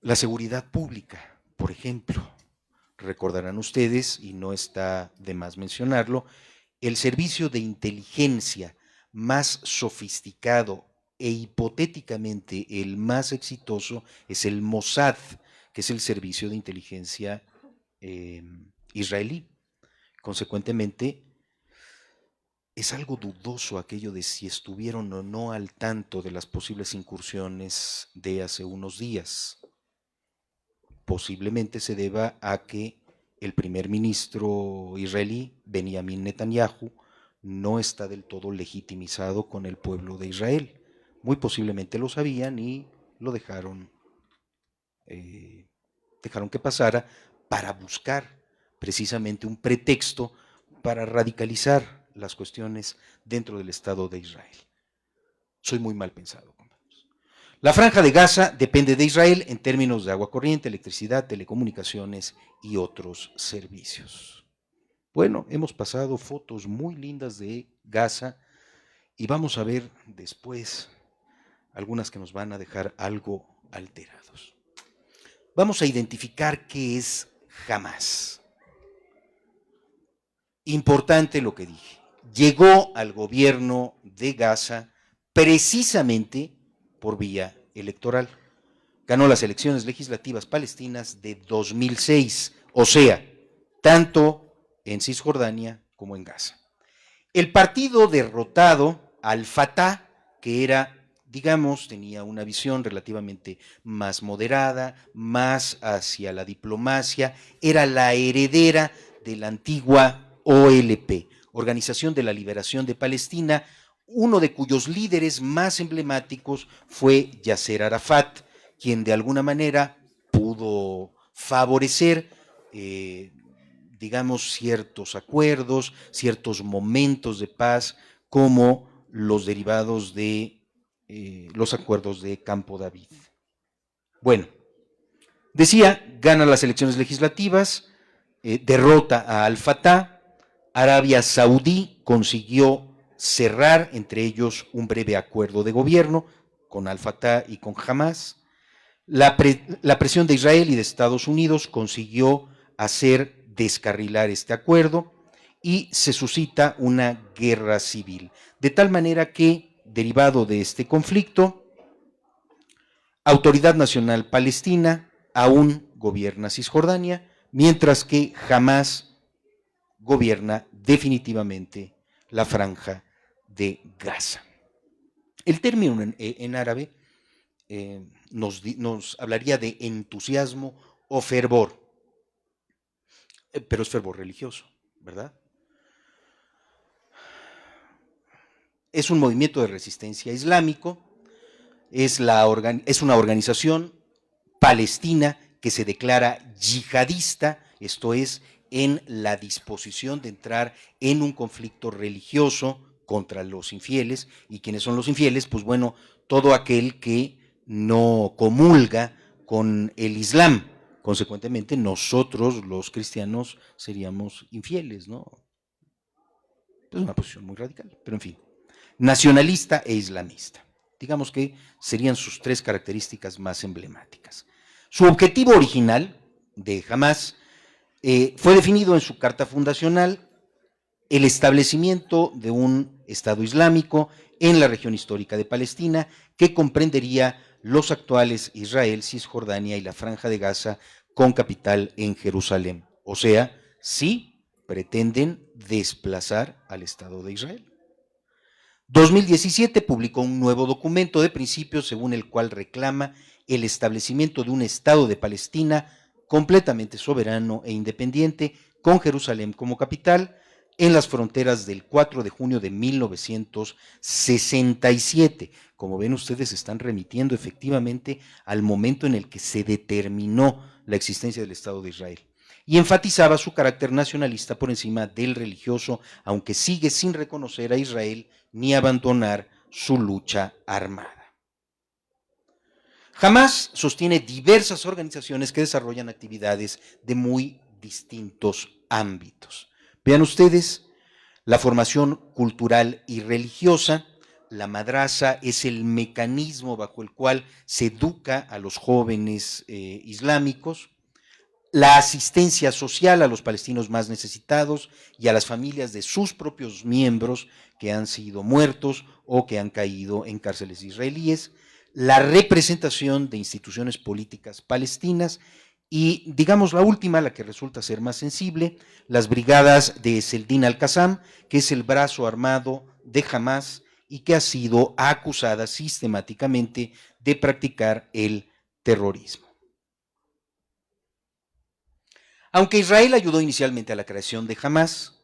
La seguridad pública, por ejemplo, recordarán ustedes, y no está de más mencionarlo, el servicio de inteligencia más sofisticado e hipotéticamente el más exitoso es el Mossad, que es el servicio de inteligencia israelí. Consecuentemente, es algo dudoso aquello de si estuvieron o no al tanto de las posibles incursiones de hace unos días. Posiblemente se deba a que el primer ministro israelí, Benjamin Netanyahu, no está del todo legitimizado con el pueblo de Israel. Muy posiblemente lo sabían y lo dejaron que pasara para buscar precisamente un pretexto para radicalizar las cuestiones dentro del Estado de Israel. Soy muy mal pensado, compañeros. La Franja de Gaza depende de Israel en términos de agua corriente, electricidad, telecomunicaciones y otros servicios. Bueno, hemos pasado fotos muy lindas de Gaza y vamos a ver después algunas que nos van a dejar algo alterados. Vamos a identificar qué es Hamás. Importante lo que dije. Llegó al gobierno de Gaza precisamente por vía electoral. Ganó las elecciones legislativas palestinas de 2006, o sea, tanto en Cisjordania como en Gaza. El partido derrotado, Al-Fatah, que era, digamos, tenía una visión relativamente más moderada, más hacia la diplomacia, era la heredera de la antigua OLP, Organización de la Liberación de Palestina, uno de cuyos líderes más emblemáticos fue Yasser Arafat, quien de alguna manera pudo favorecer, digamos, ciertos acuerdos, ciertos momentos de paz, como los derivados de los acuerdos de Campo David. Bueno, decía, gana las elecciones legislativas, derrota a Al-Fatah, Arabia Saudí consiguió cerrar entre ellos un breve acuerdo de gobierno con Al-Fatah y con Hamás. La presión de Israel y de Estados Unidos consiguió hacer descarrilar este acuerdo y se suscita una guerra civil. De tal manera que, derivado de este conflicto, Autoridad Nacional Palestina aún gobierna Cisjordania, mientras que Hamás gobierna definitivamente la franja de Gaza. El término en árabe nos hablaría de entusiasmo o fervor, pero es fervor religioso, ¿verdad? Es un movimiento de resistencia islámico, es una organización palestina que se declara yihadista, esto es, en la disposición de entrar en un conflicto religioso contra los infieles. ¿Y quiénes son los infieles? Pues bueno, todo aquel que no comulga con el Islam. Consecuentemente, nosotros, los cristianos, seríamos infieles, ¿no? Es una posición muy radical, pero en fin. Nacionalista e islamista. Digamos que serían sus tres características más emblemáticas. Su objetivo original de Hamás fue definido en su carta fundacional: el establecimiento de un Estado islámico en la región histórica de Palestina, que comprendería los actuales Israel, Cisjordania y la Franja de Gaza, con capital en Jerusalén. O sea, sí pretenden desplazar al Estado de Israel. 2017 publicó un nuevo documento de principios según el cual reclama el establecimiento de un Estado de Palestina completamente soberano e independiente, con Jerusalén como capital, en las fronteras del 4 de junio de 1967. Como ven ustedes, están remitiendo efectivamente al momento en el que se determinó la existencia del Estado de Israel. Y enfatizaba su carácter nacionalista por encima del religioso, aunque sigue sin reconocer a Israel ni abandonar su lucha armada. Hamás sostiene diversas organizaciones que desarrollan actividades de muy distintos ámbitos. Vean ustedes, la formación cultural y religiosa. La madrasa es el mecanismo bajo el cual se educa a los jóvenes islámicos. La asistencia social a los palestinos más necesitados y a las familias de sus propios miembros que han sido muertos o que han caído en cárceles israelíes. La representación de instituciones políticas palestinas y, digamos, la última, la que resulta ser más sensible, las brigadas de Seldin al-Qassam, que es el brazo armado de Hamás y que ha sido acusada sistemáticamente de practicar el terrorismo. Aunque Israel ayudó inicialmente a la creación de Hamás,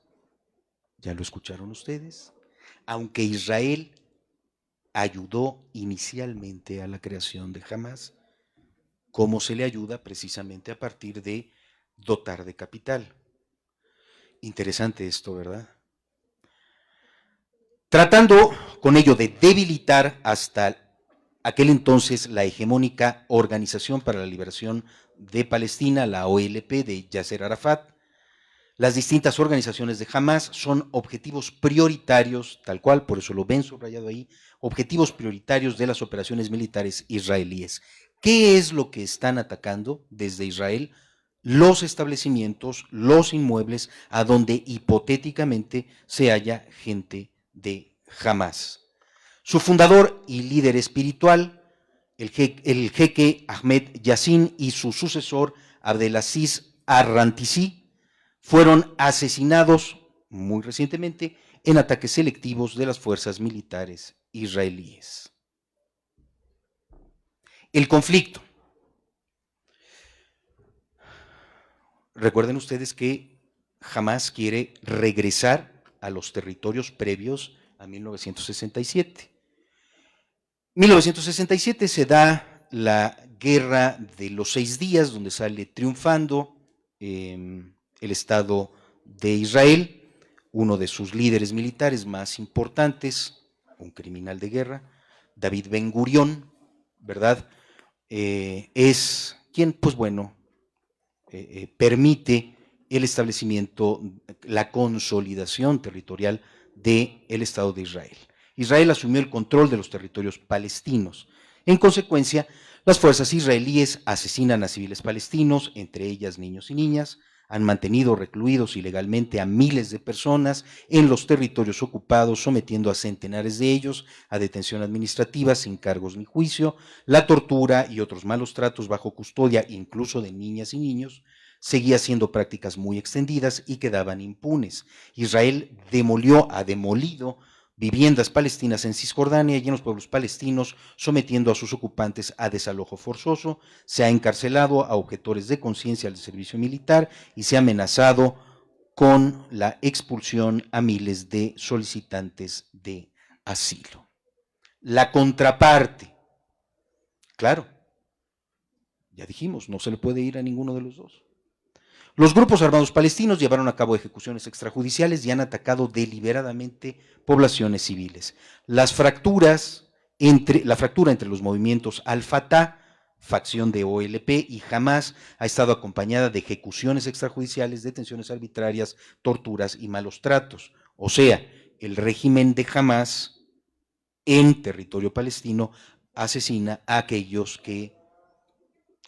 ya lo escucharon ustedes, aunque Israel ayudó inicialmente a la creación de Hamás, ¿cómo se le ayuda? Precisamente a partir de dotar de capital. Interesante esto, ¿verdad? Tratando con ello de debilitar hasta aquel entonces la hegemónica Organización para la Liberación de Palestina, la OLP de Yasser Arafat. Las distintas organizaciones de Hamás son objetivos prioritarios, tal cual, por eso lo ven subrayado ahí, objetivos prioritarios de las operaciones militares israelíes. ¿Qué es lo que están atacando desde Israel? Los establecimientos, los inmuebles, a donde hipotéticamente se halla gente de Hamás. Su fundador y líder espiritual, el jeque Ahmed Yassin, y su sucesor Abdelaziz Ar-Rantisi, fueron asesinados muy recientemente en ataques selectivos de las fuerzas militares israelíes. El conflicto. Recuerden ustedes que Hamás quiere regresar a los territorios previos a 1967. 1967 se da la Guerra de los 6 días, donde sale triunfando el Estado de Israel. Uno de sus líderes militares más importantes, un criminal de guerra, David Ben Gurión, ¿verdad? Es quien, pues bueno, permite el establecimiento, la consolidación territorial del Estado de Israel. Israel asumió el control de los territorios palestinos. En consecuencia, las fuerzas israelíes asesinan a civiles palestinos, entre ellas niños y niñas, han mantenido recluidos ilegalmente a miles de personas en los territorios ocupados, sometiendo a centenares de ellos a detención administrativa sin cargos ni juicio. La tortura y otros malos tratos bajo custodia, incluso de niñas y niños, seguía siendo prácticas muy extendidas y quedaban impunes. Israel ha demolido viviendas palestinas en Cisjordania y en los pueblos palestinos, sometiendo a sus ocupantes a desalojo forzoso. Se ha encarcelado a objetores de conciencia del servicio militar y se ha amenazado con la expulsión a miles de solicitantes de asilo. La contraparte, claro, ya dijimos, no se le puede ir a ninguno de los dos. Los grupos armados palestinos llevaron a cabo ejecuciones extrajudiciales y han atacado deliberadamente poblaciones civiles. Las fracturas la fractura entre los movimientos Al-Fatah, facción de OLP, y Hamas ha estado acompañada de ejecuciones extrajudiciales, detenciones arbitrarias, torturas y malos tratos. O sea, el régimen de Hamas en territorio palestino asesina a aquellos que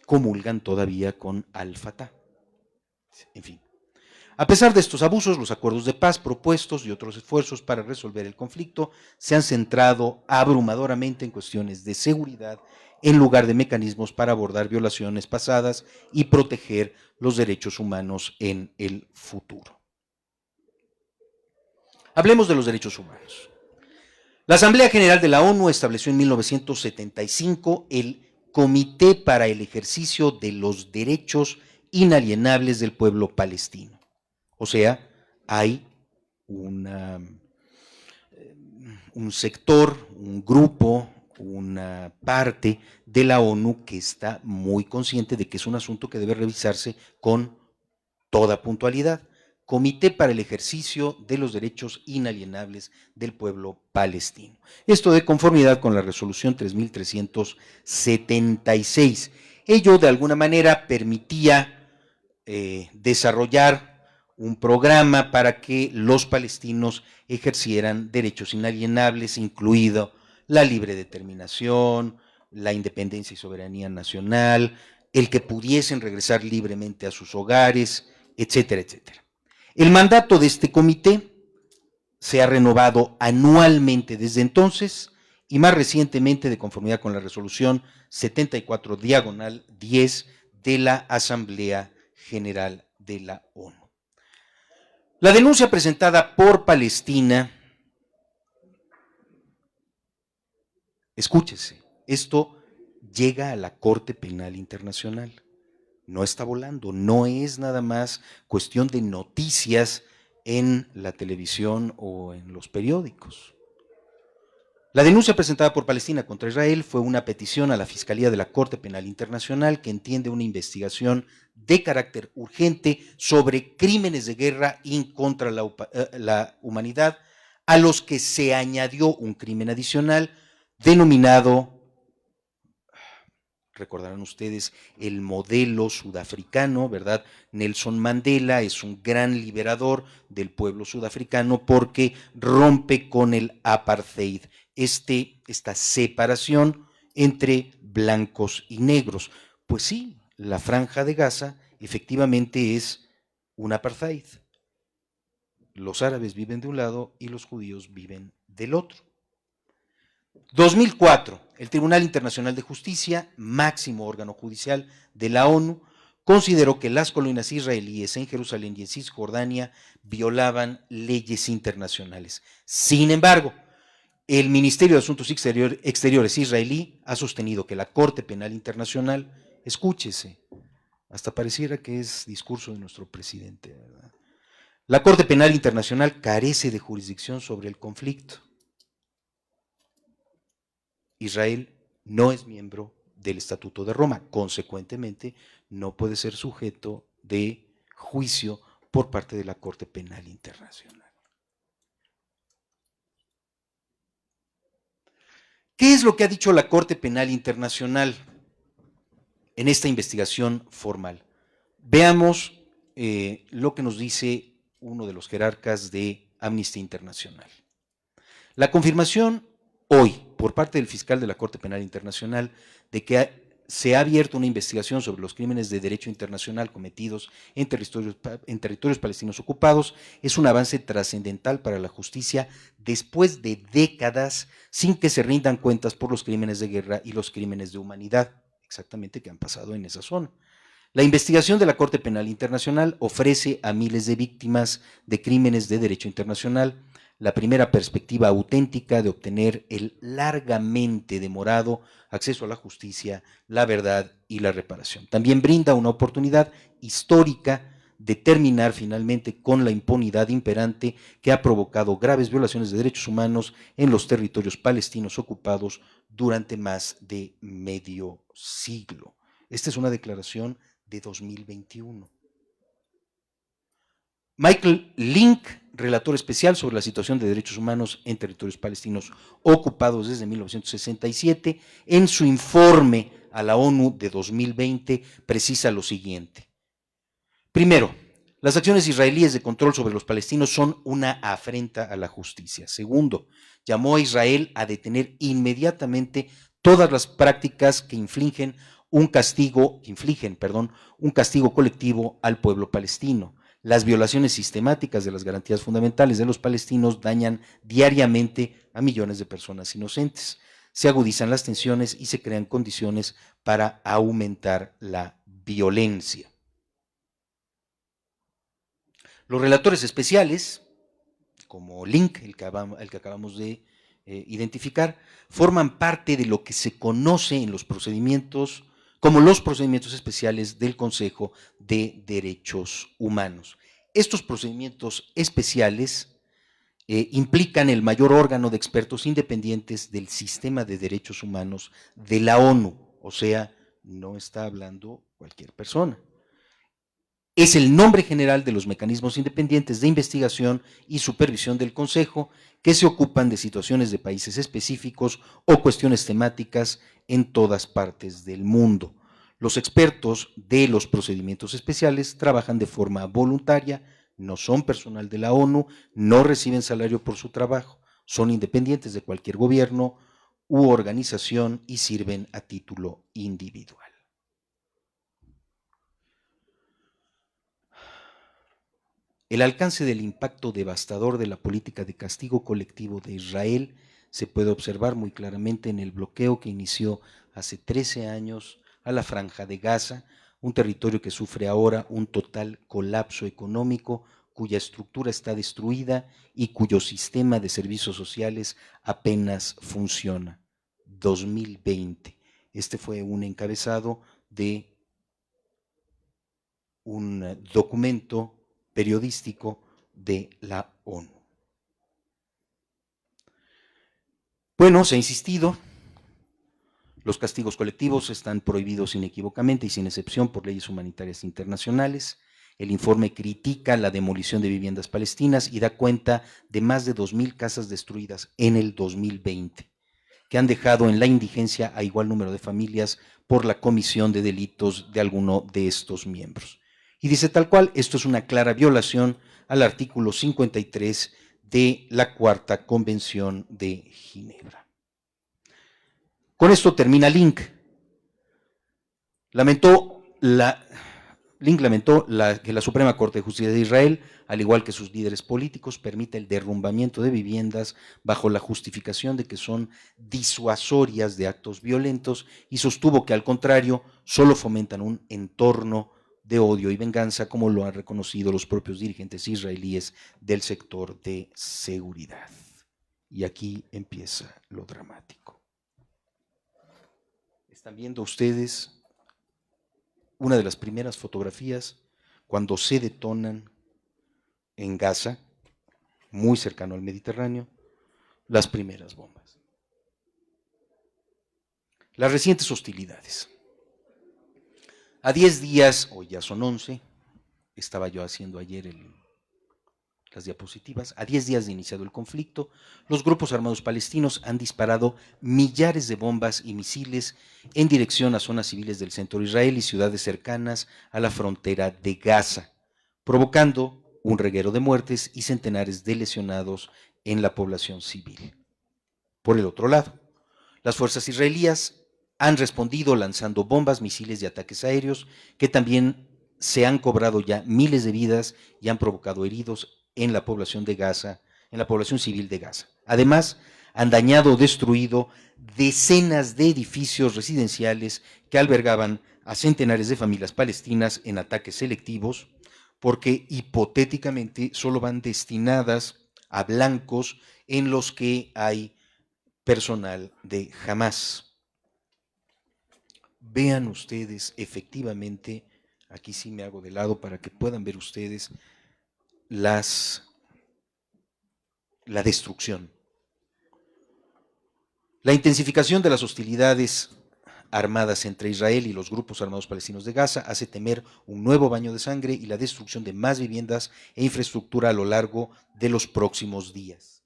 comulgan todavía con Al-Fatah. En fin. A pesar de estos abusos, los acuerdos de paz propuestos y otros esfuerzos para resolver el conflicto se han centrado abrumadoramente en cuestiones de seguridad en lugar de mecanismos para abordar violaciones pasadas y proteger los derechos humanos en el futuro. Hablemos de los derechos humanos. La Asamblea General de la ONU estableció en 1975 el Comité para el Ejercicio de los Derechos Inalienables del Pueblo Palestino. O sea, hay un sector, un grupo, una parte de la ONU que está muy consciente de que es un asunto que debe revisarse con toda puntualidad. Comité para el Ejercicio de los Derechos Inalienables del Pueblo Palestino. Esto de conformidad con la resolución 3376. Ello de alguna manera permitía desarrollar un programa para que los palestinos ejercieran derechos inalienables, incluido la libre determinación, la independencia y soberanía nacional, el que pudiesen regresar libremente a sus hogares, etcétera, etcétera. El mandato de este comité se ha renovado anualmente desde entonces y más recientemente de conformidad con la resolución 74/10 de la Asamblea General de la ONU. La denuncia presentada por Palestina, escúchese, esto llega a la Corte Penal Internacional. No está volando, no es nada más cuestión de noticias en la televisión o en los periódicos. La denuncia presentada por Palestina contra Israel fue una petición a la Fiscalía de la Corte Penal Internacional que entiende una investigación de carácter urgente sobre crímenes de guerra y contra la humanidad, a los que se añadió un crimen adicional denominado, recordarán ustedes, el modelo sudafricano, ¿verdad? Nelson Mandela es un gran liberador del pueblo sudafricano porque rompe con el apartheid, esta separación entre blancos y negros. Pues sí, la Franja de Gaza efectivamente es un apartheid. Los árabes viven de un lado y los judíos viven del otro. 2004, el Tribunal Internacional de Justicia, máximo órgano judicial de la ONU, consideró que las colonias israelíes en Jerusalén y en Cisjordania violaban leyes internacionales. Sin embargo, el Ministerio de Asuntos Exteriores israelí ha sostenido que la Corte Penal Internacional, escúchese, hasta pareciera que es discurso de nuestro presidente, ¿verdad? La Corte Penal Internacional carece de jurisdicción sobre el conflicto. Israel no es miembro del Estatuto de Roma, consecuentemente no puede ser sujeto de juicio por parte de la Corte Penal Internacional. ¿Qué es lo que ha dicho la Corte Penal Internacional en esta investigación formal? Veamos lo que nos dice uno de los jerarcas de Amnistía Internacional. La confirmación hoy, por parte del fiscal de la Corte Penal Internacional, de que se ha abierto una investigación sobre los crímenes de derecho internacional cometidos en territorios palestinos ocupados, es un avance trascendental para la justicia después de décadas sin que se rindan cuentas por los crímenes de guerra y los crímenes de humanidad, exactamente que han pasado en esa zona. La investigación de la Corte Penal Internacional ofrece a miles de víctimas de crímenes de derecho internacional la primera perspectiva auténtica de obtener el largamente demorado acceso a la justicia, la verdad y la reparación. También brinda una oportunidad histórica de terminar finalmente con la impunidad imperante que ha provocado graves violaciones de derechos humanos en los territorios palestinos ocupados durante más de medio siglo. Esta es una declaración de 2021. Michael Link, relator especial sobre la situación de derechos humanos en territorios palestinos ocupados desde 1967, en su informe a la ONU de 2020 precisa lo siguiente. Primero, las acciones israelíes de control sobre los palestinos son una afrenta a la justicia. Segundo, llamó a Israel a detener inmediatamente todas las prácticas que infligen un castigo colectivo al pueblo palestino. Las violaciones sistemáticas de las garantías fundamentales de los palestinos dañan diariamente a millones de personas inocentes. Se agudizan las tensiones y se crean condiciones para aumentar la violencia. Los relatores especiales, como Link, el que acabamos de identificar, forman parte de lo que se conoce en los procedimientos como los procedimientos especiales del Consejo de Derechos Humanos. Estos procedimientos especiales implican el mayor órgano de expertos independientes del sistema de derechos humanos de la ONU, o sea, no está hablando cualquier persona. Es el nombre general de los mecanismos independientes de investigación y supervisión del Consejo que se ocupan de situaciones de países específicos o cuestiones temáticas en todas partes del mundo. Los expertos de los procedimientos especiales trabajan de forma voluntaria, no son personal de la ONU, no reciben salario por su trabajo, son independientes de cualquier gobierno u organización y sirven a título individual. El alcance del impacto devastador de la política de castigo colectivo de Israel se puede observar muy claramente en el bloqueo que inició hace 13 años a la Franja de Gaza, un territorio que sufre ahora un total colapso económico, cuya estructura está destruida y cuyo sistema de servicios sociales apenas funciona. 2020. Este fue un encabezado de un documento periodístico de la ONU. Bueno, se ha insistido, los castigos colectivos están prohibidos inequívocamente y sin excepción por leyes humanitarias internacionales. El informe critica la demolición de viviendas palestinas y da cuenta de más de 2,000 casas destruidas en el 2020, que han dejado en la indigencia a igual número de familias por la comisión de delitos de alguno de estos miembros. Y dice tal cual, esto es una clara violación al artículo 53 de la Cuarta Convención de Ginebra. Con esto termina Link. Link lamentó que la Suprema Corte de Justicia de Israel, al igual que sus líderes políticos, permita el derrumbamiento de viviendas bajo la justificación de que son disuasorias de actos violentos y sostuvo que, al contrario, solo fomentan un entorno de odio y venganza, como lo han reconocido los propios dirigentes israelíes del sector de seguridad. Y aquí empieza lo dramático. Están viendo ustedes una de las primeras fotografías cuando se detonan en Gaza, muy cercano al Mediterráneo, las primeras bombas. Las recientes hostilidades. A 10 días, hoy ya son 11, estaba yo haciendo ayer las diapositivas, a 10 días de iniciado el conflicto, los grupos armados palestinos han disparado millares de bombas y misiles en dirección a zonas civiles del centro de Israel y ciudades cercanas a la frontera de Gaza, provocando un reguero de muertes y centenares de lesionados en la población civil. Por el otro lado, las fuerzas israelíes han respondido lanzando bombas, misiles y ataques aéreos que también se han cobrado ya miles de vidas y han provocado heridos en la población de Gaza, en la población civil de Gaza. Además, han dañado o destruido decenas de edificios residenciales que albergaban a centenares de familias palestinas en ataques selectivos, porque hipotéticamente solo van destinadas a blancos en los que hay personal de Hamás. Vean ustedes efectivamente, aquí sí me hago de lado para que puedan ver ustedes la destrucción. La intensificación de las hostilidades armadas entre Israel y los grupos armados palestinos de Gaza hace temer un nuevo baño de sangre y la destrucción de más viviendas e infraestructura a lo largo de los próximos días.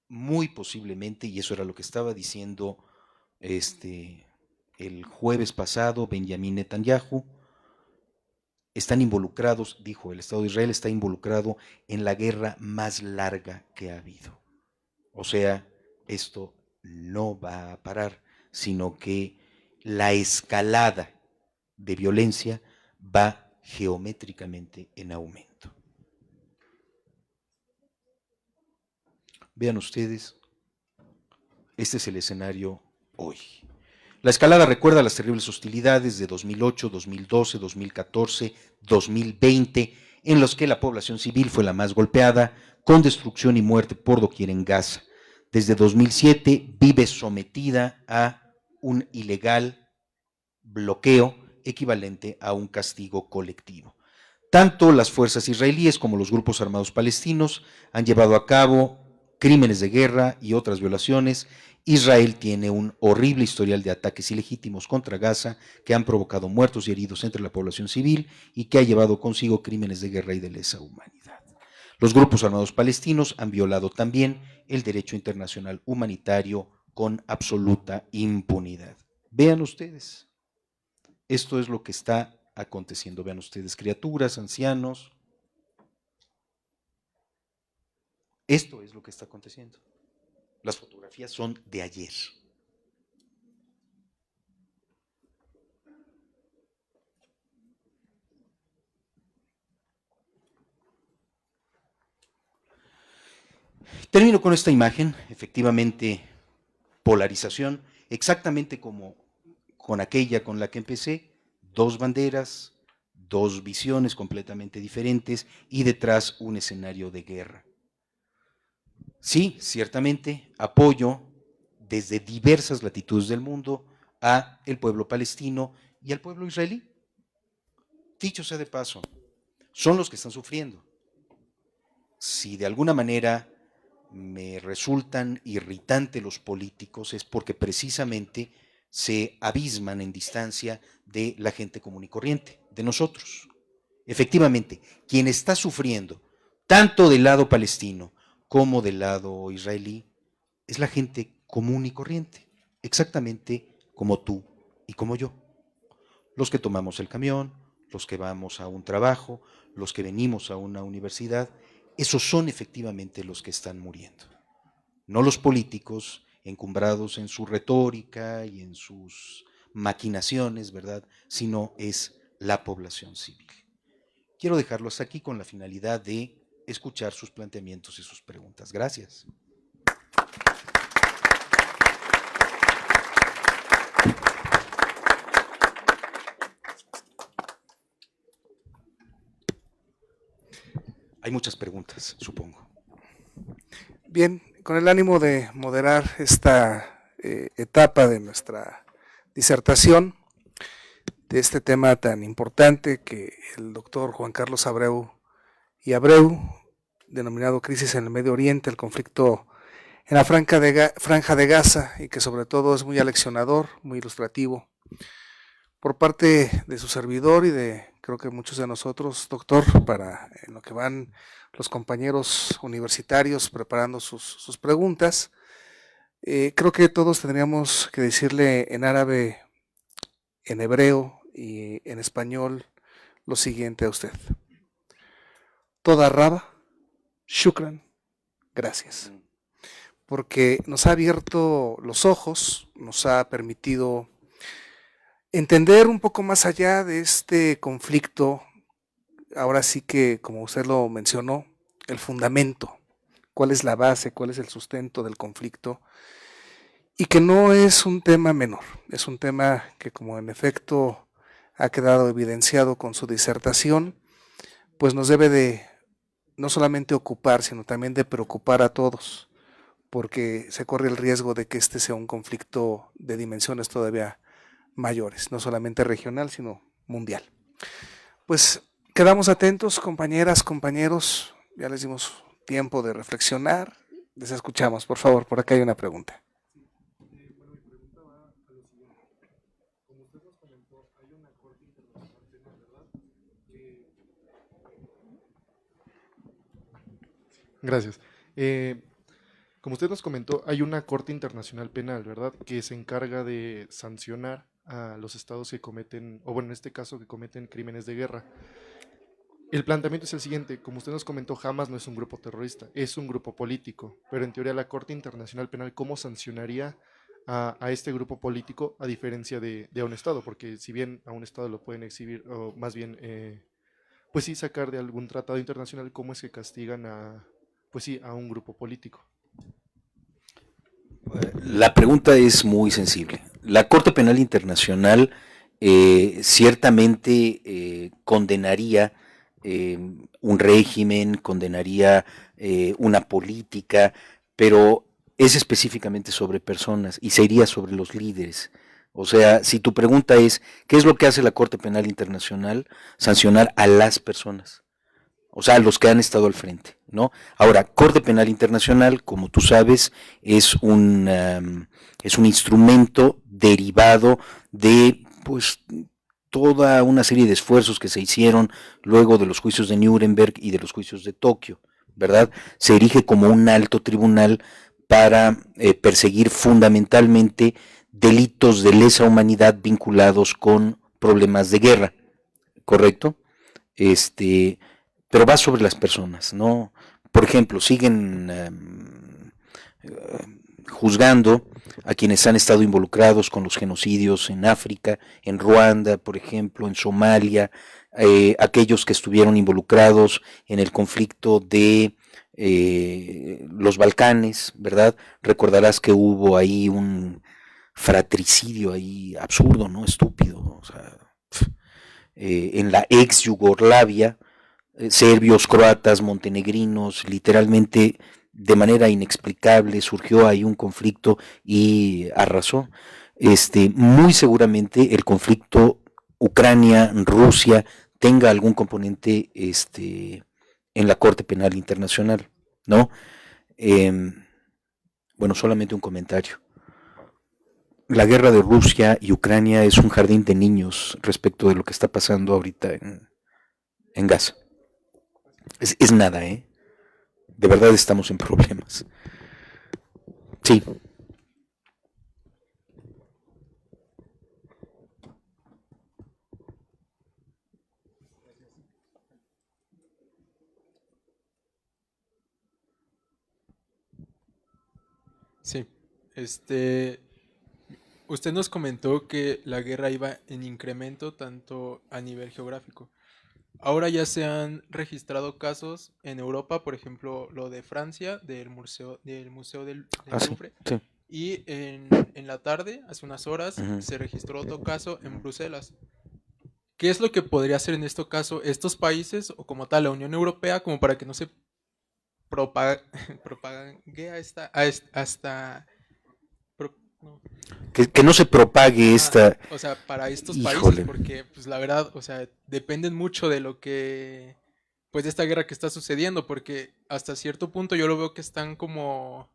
Muy posiblemente, y eso era lo que estaba diciendo el jueves pasado Benjamín Netanyahu, están involucrados, dijo, el Estado de Israel está involucrado en la guerra más larga que ha habido. O sea, esto no va a parar, sino que la escalada de violencia va geométricamente en aumento. Vean ustedes, este es el escenario hoy. La escalada recuerda las terribles hostilidades de 2008, 2012, 2014, 2020, en los que la población civil fue la más golpeada, con destrucción y muerte por doquier en Gaza. Desde 2007 vive sometida a un ilegal bloqueo equivalente a un castigo colectivo. Tanto las fuerzas israelíes como los grupos armados palestinos han llevado a cabo crímenes de guerra y otras violaciones. Israel tiene un horrible historial de ataques ilegítimos contra Gaza que han provocado muertos y heridos entre la población civil y que ha llevado consigo crímenes de guerra y de lesa humanidad. Los grupos armados palestinos han violado también el derecho internacional humanitario con absoluta impunidad. Vean ustedes, esto es lo que está aconteciendo. Vean ustedes, criaturas, ancianos. Esto es lo que está aconteciendo. Las fotografías son de ayer. Termino con esta imagen, efectivamente, polarización, exactamente como con aquella con la que empecé, dos banderas, dos visiones completamente diferentes y detrás un escenario de guerra. Sí, ciertamente apoyo desde diversas latitudes del mundo a el pueblo palestino y al pueblo israelí. Dicho sea de paso, son los que están sufriendo. Si de alguna manera me resultan irritantes los políticos es porque precisamente se abisman en distancia de la gente común y corriente, de nosotros. Efectivamente, quien está sufriendo, tanto del lado palestino como del lado israelí, es la gente común y corriente, exactamente como tú y como yo. Los que tomamos el camión, los que vamos a un trabajo, los que venimos a una universidad, esos son efectivamente los que están muriendo. No los políticos encumbrados en su retórica y en sus maquinaciones, ¿verdad? Sino es la población civil. Quiero dejarlo hasta aquí con la finalidad de escuchar sus planteamientos y sus preguntas. Gracias. Hay muchas preguntas, supongo. Bien, con el ánimo de moderar esta etapa de nuestra disertación, de este tema tan importante que el doctor Juan Carlos Abreu y Abreu, denominado Crisis en el Medio Oriente, el conflicto en la Franja de Gaza, y que sobre todo es muy aleccionador, muy ilustrativo, por parte de su servidor y de creo que muchos de nosotros, doctor, para en lo que van los compañeros universitarios preparando sus preguntas. Creo que todos tendríamos que decirle en árabe, en hebreo y en español lo siguiente a usted. Toda raba, shukran, gracias. Porque nos ha abierto los ojos, nos ha permitido entender un poco más allá de este conflicto. Ahora sí que, como usted lo mencionó, el fundamento, cuál es la base, cuál es el sustento del conflicto, y que no es un tema menor, es un tema que, como en efecto ha quedado evidenciado con su disertación, pues nos debe de no solamente ocupar, sino también de preocupar a todos, porque se corre el riesgo de que este sea un conflicto de dimensiones todavía mayores, no solamente regional, sino mundial. Pues quedamos atentos, compañeras, compañeros, ya les dimos tiempo de reflexionar, les escuchamos, por favor, por acá hay una pregunta. Gracias. Como usted nos comentó, hay una Corte Internacional Penal, ¿verdad?, que se encarga de sancionar a los estados que cometen, o bueno, en este caso, que cometen crímenes de guerra. El planteamiento es el siguiente: como usted nos comentó, Hamas no es un grupo terrorista, es un grupo político, pero en teoría la Corte Internacional Penal, ¿cómo sancionaría a este grupo político a diferencia de a un estado? Porque si bien a un estado lo pueden exhibir, o más bien, pues sí, sacar de algún tratado internacional, ¿cómo es que castigan pues sí, a un grupo político? La pregunta es muy sensible. La Corte Penal Internacional ciertamente condenaría un régimen, condenaría una política, pero es específicamente sobre personas y sería sobre los líderes. O sea, si tu pregunta es, ¿qué es lo que hace la Corte Penal Internacional? Sancionar a las personas, o sea, los que han estado al frente, ¿no? Ahora, Corte Penal Internacional, como tú sabes, es un instrumento derivado de, pues, toda una serie de esfuerzos que se hicieron luego de los juicios de Nuremberg y de los juicios de Tokio, ¿verdad? Se erige como un alto tribunal para perseguir fundamentalmente delitos de lesa humanidad vinculados con problemas de guerra, ¿correcto? Pero va sobre las personas, ¿no? Por ejemplo, siguen juzgando a quienes han estado involucrados con los genocidios en África, en Ruanda, por ejemplo, en Somalia, aquellos que estuvieron involucrados en el conflicto de los Balcanes, ¿verdad? Recordarás que hubo ahí un fratricidio ahí absurdo, ¿no? Estúpido, o sea, en la ex Yugoslavia, serbios, croatas, montenegrinos, literalmente de manera inexplicable surgió ahí un conflicto y arrasó. Muy seguramente el conflicto Ucrania-Rusia tenga algún componente en la Corte Penal Internacional, ¿no? Bueno, solamente un comentario. La guerra de Rusia y Ucrania es un jardín de niños respecto de lo que está pasando ahorita en Gaza. Es nada, ¿eh? De verdad estamos en problemas. Sí. Sí, este, usted nos comentó que la guerra iba en incremento tanto a nivel geográfico. Ahora ya se han registrado casos en Europa, por ejemplo, lo de Francia, del Museo del Sí, Louvre, sí. y en la tarde, hace unas horas, se registró otro caso en Bruselas. ¿Qué es lo que podría hacer en este caso estos países o como tal la Unión Europea como para que no se propague, propague hasta no. Que no se propague esta. O sea, para estos países, Híjole. porque pues la verdad, o sea, dependen mucho de lo que, pues de esta guerra que está sucediendo, porque hasta cierto punto yo lo veo que están como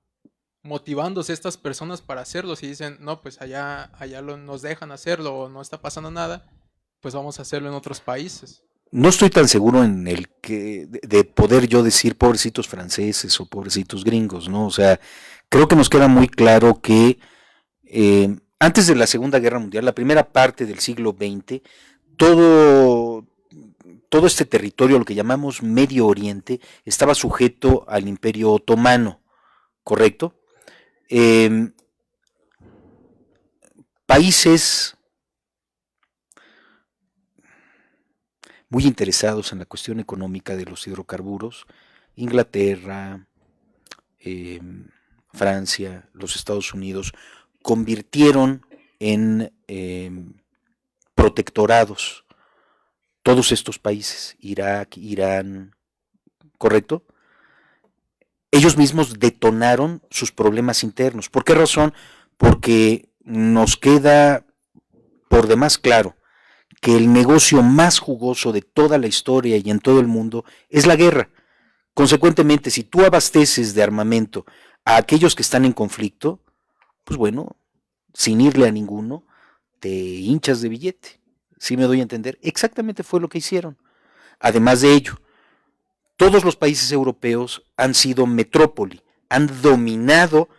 motivándose estas personas para hacerlo, si dicen, no, pues allá nos dejan hacerlo o no está pasando nada, pues vamos a hacerlo en otros países. No estoy tan seguro en el que de poder yo decir pobrecitos franceses o pobrecitos gringos, ¿no? O sea, creo que nos queda muy claro que antes de la Segunda Guerra Mundial, la primera parte del siglo XX, todo, todo este territorio, lo que llamamos Medio Oriente, estaba sujeto al Imperio Otomano, ¿correcto? Países muy interesados en la cuestión económica de los hidrocarburos, Inglaterra, eh, Francia, los Estados Unidos, convirtieron en protectorados todos estos países, Irak, Irán, ¿correcto? Ellos mismos detonaron sus problemas internos. ¿Por qué razón? Porque nos queda por demás claro que el negocio más jugoso de toda la historia y en todo el mundo es la guerra. Consecuentemente, si tú abasteces de armamento a aquellos que están en conflicto, pues bueno, sin irle a ninguno, te hinchas de billete. ¿Sí me doy a entender? Exactamente fue lo que hicieron. Además de ello, todos los países europeos han sido metrópoli, han dominado,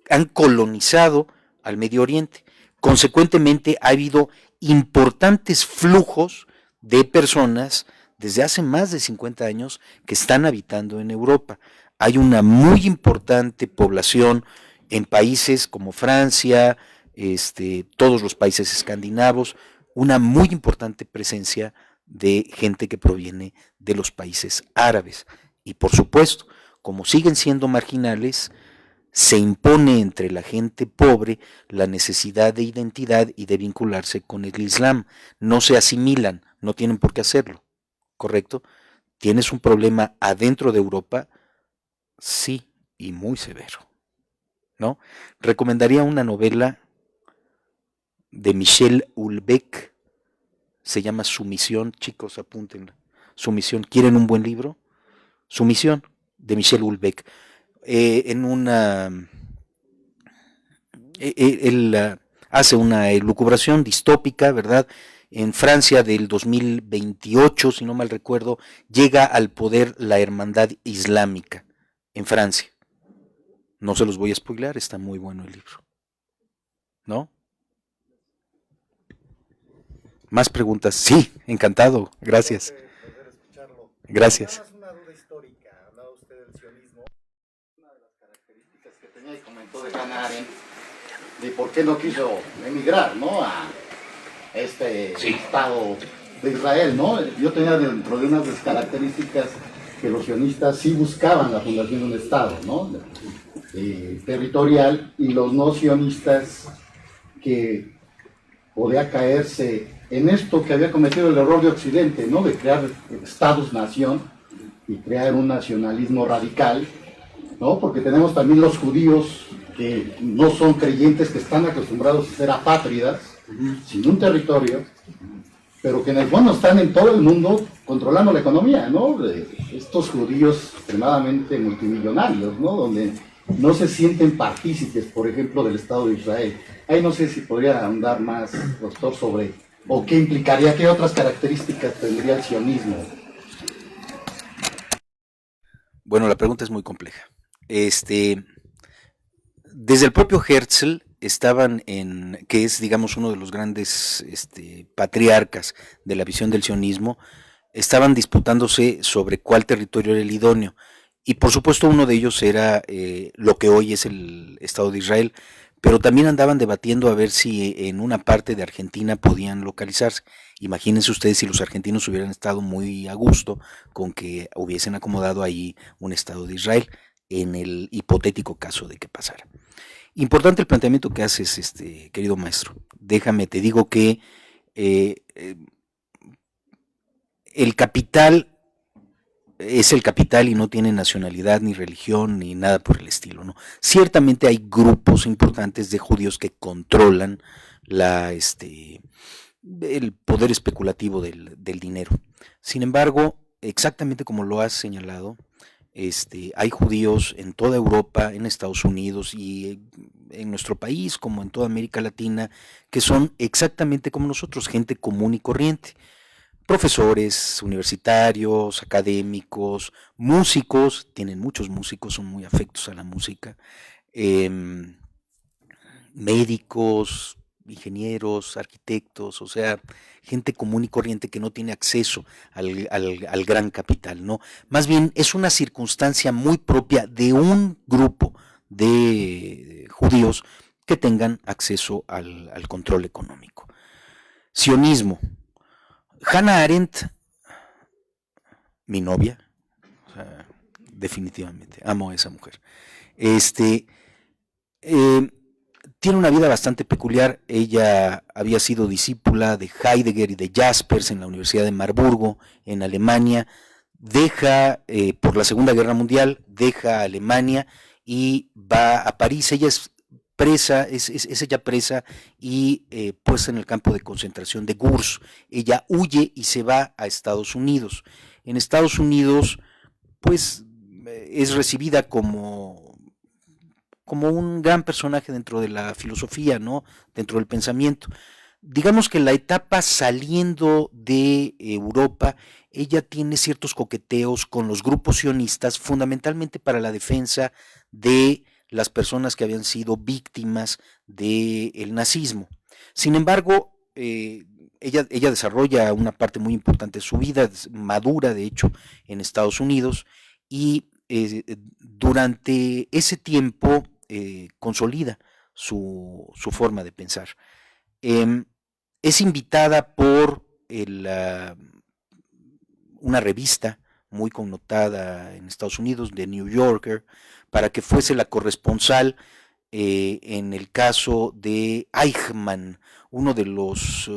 han colonizado al Medio Oriente. Consecuentemente, ha habido importantes flujos de personas desde hace más de 50 años que están habitando en Europa. Hay una muy importante población en países como Francia, todos los países escandinavos, una muy importante presencia de gente que proviene de los países árabes. Y por supuesto, como siguen siendo marginales, se impone entre la gente pobre la necesidad de identidad y de vincularse con el Islam. No se asimilan, no tienen por qué hacerlo, ¿correcto? ¿Tienes un problema adentro de Europa? Sí, y muy severo, ¿no? Recomendaría una novela de Michel Houellebecq, se llama Sumisión, chicos, apúntenla. Sumisión, ¿quieren un buen libro? Sumisión, de Michel Houellebecq. Él hace una elucubración distópica, ¿verdad? En Francia del 2028, si no mal recuerdo, llega al poder la Hermandad Islámica en Francia. No se los voy a spoilear, está muy bueno el libro, ¿no? ¿Más preguntas? Sí, encantado, gracias. Gracias. Una duda histórica, hablaba usted del sionismo. Una de las características que tenía y comentó de Hannah Arendt, de por qué no quiso emigrar, ¿no? A este Estado de Israel, ¿no? Yo tenía dentro de unas de las características que los sionistas sí buscaban la fundación de un Estado, ¿no? Territorial, y los no sionistas que podía caerse en esto que había cometido el error de Occidente, ¿no? De crear estados-nación y crear un nacionalismo radical, ¿no? Porque tenemos también los judíos que no son creyentes, que están acostumbrados a ser apátridas, sin un territorio, pero que en el fondo están en todo el mundo controlando la economía, ¿no? De estos judíos extremadamente multimillonarios, ¿no? Donde no se sienten partícipes, por ejemplo, del Estado de Israel. Ahí no sé si podría ahondar más, doctor, sobre, o qué implicaría, qué otras características tendría el sionismo. Bueno, la pregunta es muy compleja. Desde el propio Herzl estaban que es, digamos, uno de los grandes patriarcas de la visión del sionismo, estaban disputándose sobre cuál territorio era el idóneo. Y por supuesto uno de ellos era lo que hoy es el Estado de Israel, pero también andaban debatiendo a ver si en una parte de Argentina podían localizarse. Imagínense ustedes si los argentinos hubieran estado muy a gusto con que hubiesen acomodado ahí un Estado de Israel, en el hipotético caso de que pasara. Importante el planteamiento que haces, querido maestro. Déjame, te digo que el capital es el capital y no tiene nacionalidad, ni religión, ni nada por el estilo, ¿no? Ciertamente hay grupos importantes de judíos que controlan el poder especulativo del dinero. Sin embargo, exactamente como lo has señalado, hay judíos en toda Europa, en Estados Unidos y en nuestro país, como en toda América Latina, que son exactamente como nosotros, gente común y corriente. Profesores universitarios, académicos, músicos, tienen muchos músicos, son muy afectos a la música, médicos, ingenieros, arquitectos, o sea, gente común y corriente que no tiene acceso al gran capital, ¿no? Más bien es una circunstancia muy propia de un grupo de judíos que tengan acceso al control económico. Sionismo. Hannah Arendt, mi novia, o sea, definitivamente, amo a esa mujer. Tiene una vida bastante peculiar. Ella había sido discípula de Heidegger y de Jaspers en la Universidad de Marburgo, en Alemania. Deja, por la Segunda Guerra Mundial, deja Alemania y va a París. Ella es presa, es ella presa y puesta en el campo de concentración de Gurs. Ella huye y se va a Estados Unidos. En Estados Unidos, pues, es recibida como un gran personaje dentro de la filosofía, ¿no? Dentro del pensamiento. digamos que la etapa saliendo de Europa, ella tiene ciertos coqueteos con los grupos sionistas, fundamentalmente para la defensa de las personas que habían sido víctimas del nazismo. Sin embargo, ella desarrolla una parte muy importante de su vida, madura de hecho en Estados Unidos, y durante ese tiempo consolida su forma de pensar. Es invitada por una revista muy connotada en Estados Unidos, The New Yorker, para que fuese la corresponsal en el caso de Eichmann, uno de los,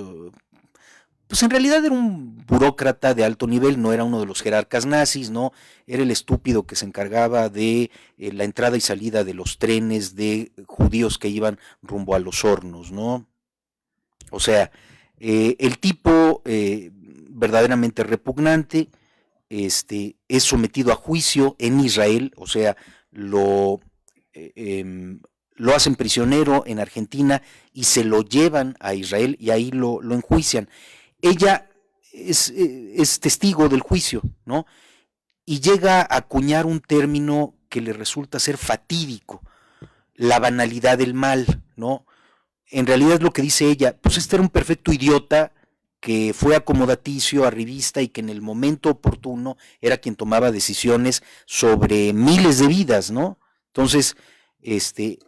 pues en realidad era un burócrata de alto nivel, no era uno de los jerarcas nazis, ¿no? Era el estúpido que se encargaba de la entrada y salida de los trenes de judíos que iban rumbo a los hornos, ¿no? O sea, el tipo verdaderamente repugnante, es sometido a juicio en Israel, o sea, lo hacen prisionero en Argentina y se lo llevan a Israel y ahí lo enjuician. Ella es testigo del juicio, ¿no? Y llega a acuñar un término que le resulta ser fatídico, la banalidad del mal, ¿no? En realidad es lo que dice ella, pues este era un perfecto idiota que fue acomodaticio, arribista y que en el momento oportuno era quien tomaba decisiones sobre miles de vidas, ¿no? Entonces,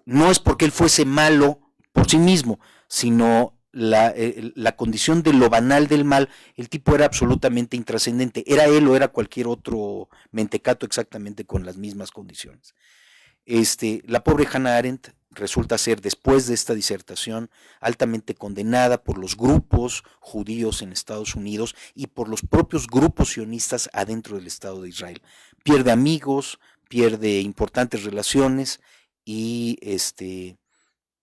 no es porque él fuese malo por sí mismo, sino la condición de lo banal del mal. El tipo era absolutamente intrascendente, era él o era cualquier otro mentecato exactamente con las mismas condiciones. La pobre Hannah Arendt resulta ser, después de esta disertación, altamente condenada por los grupos judíos en Estados Unidos y por los propios grupos sionistas adentro del Estado de Israel. Pierde amigos, pierde importantes relaciones y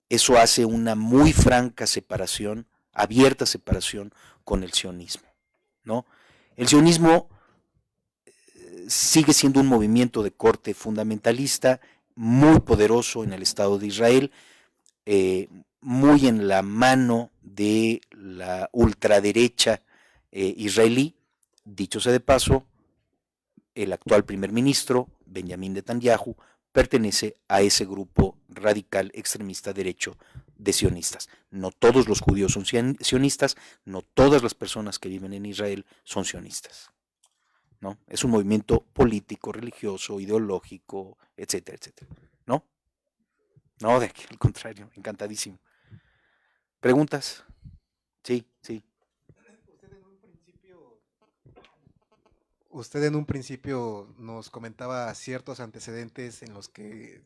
eso hace una muy franca separación, abierta separación con el sionismo, ¿no? El sionismo sigue siendo un movimiento de corte fundamentalista, muy poderoso en el Estado de Israel, muy en la mano de la ultraderecha israelí. Dicho sea de paso, el actual primer ministro, Benjamín Netanyahu, pertenece a ese grupo radical extremista derecho de sionistas. No todos los judíos son sionistas, no todas las personas que viven en Israel son sionistas, ¿no? Es un movimiento político, religioso, ideológico, etcétera, etcétera, ¿no? No, de aquí, al contrario, encantadísimo. ¿Preguntas? Sí, sí. Usted en un principio nos comentaba ciertos antecedentes en los que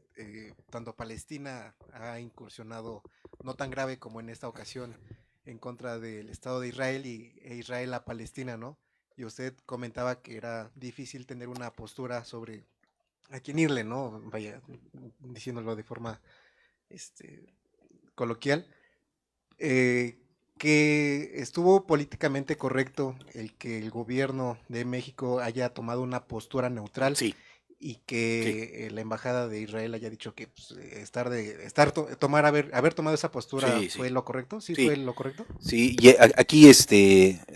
tanto Palestina ha incursionado, no tan grave como en esta ocasión, en contra del Estado de Israel e Israel a Palestina, ¿no? Y usted comentaba que era difícil tener una postura sobre a quién irle, ¿no? Vaya, diciéndolo de forma coloquial. Que estuvo políticamente correcto el que el gobierno de México haya tomado una postura neutral Sí, y sí. que la embajada de Israel haya dicho que pues, haber tomado esa postura Sí, fue sí. lo correcto. ¿Sí fue Sí, lo correcto? sí, y aquí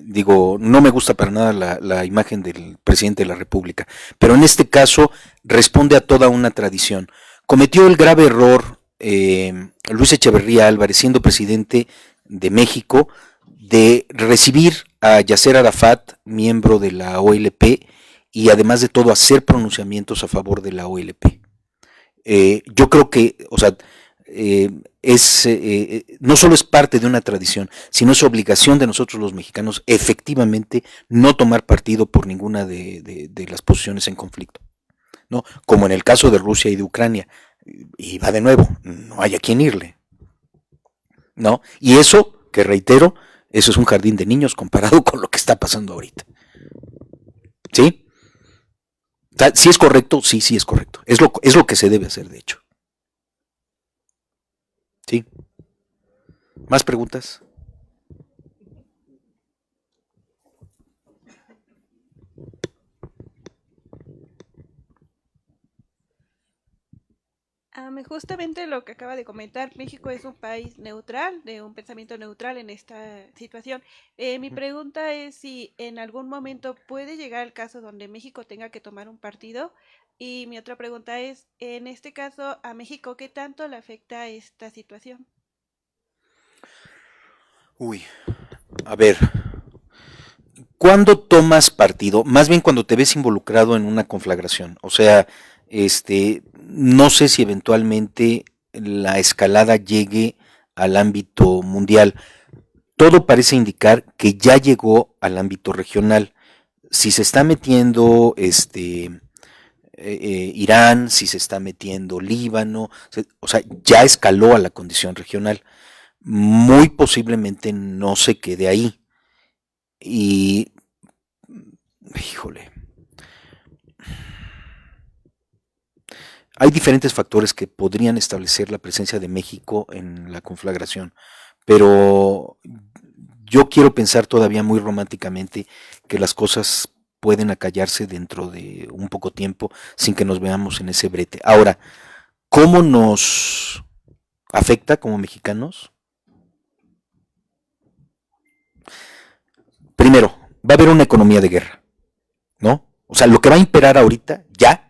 digo, no me gusta para nada la imagen del presidente de la República, pero en este caso responde a toda una tradición. Cometió el grave error Luis Echeverría Álvarez, siendo presidente de México, de recibir a Yasser Arafat, miembro de la OLP, y además de todo hacer pronunciamientos a favor de la OLP. Yo creo que, o sea, eh, no solo es parte de una tradición, sino es obligación de nosotros los mexicanos efectivamente no tomar partido por ninguna de las posiciones en conflicto, ¿no? Como en el caso de Rusia y de Ucrania. Y va de nuevo, no hay a quién irle, ¿no? Y eso, que reitero, eso es un jardín de niños comparado con lo que está pasando ahorita. ¿Sí? ¿Sí es correcto? Sí, sí es correcto. Es lo que se debe hacer, de hecho. ¿Sí? ¿Más preguntas? Justamente lo que acaba de comentar, México es un país neutral, de un pensamiento neutral en esta situación. Mi pregunta es si en algún momento puede llegar el caso donde México tenga que tomar un partido. Y mi otra pregunta es, en este caso, a México, ¿qué tanto le afecta esta situación? Uy, a ver, ¿cuándo tomas partido? Más bien cuando te ves involucrado en una conflagración. O sea, no sé si eventualmente la escalada llegue al ámbito mundial. Todo parece indicar que ya llegó al ámbito regional. Si se está metiendo Irán, si se está metiendo Líbano, o sea, ya escaló a la condición regional. Muy posiblemente no se quede ahí. Y, híjole, hay diferentes factores que podrían establecer la presencia de México en la conflagración, pero yo quiero pensar todavía muy románticamente que las cosas pueden acallarse dentro de un poco tiempo sin que nos veamos en ese brete. Ahora, ¿cómo nos afecta como mexicanos? Primero, va a haber una economía de guerra, ¿no? O sea, lo que va a imperar ahorita, ya,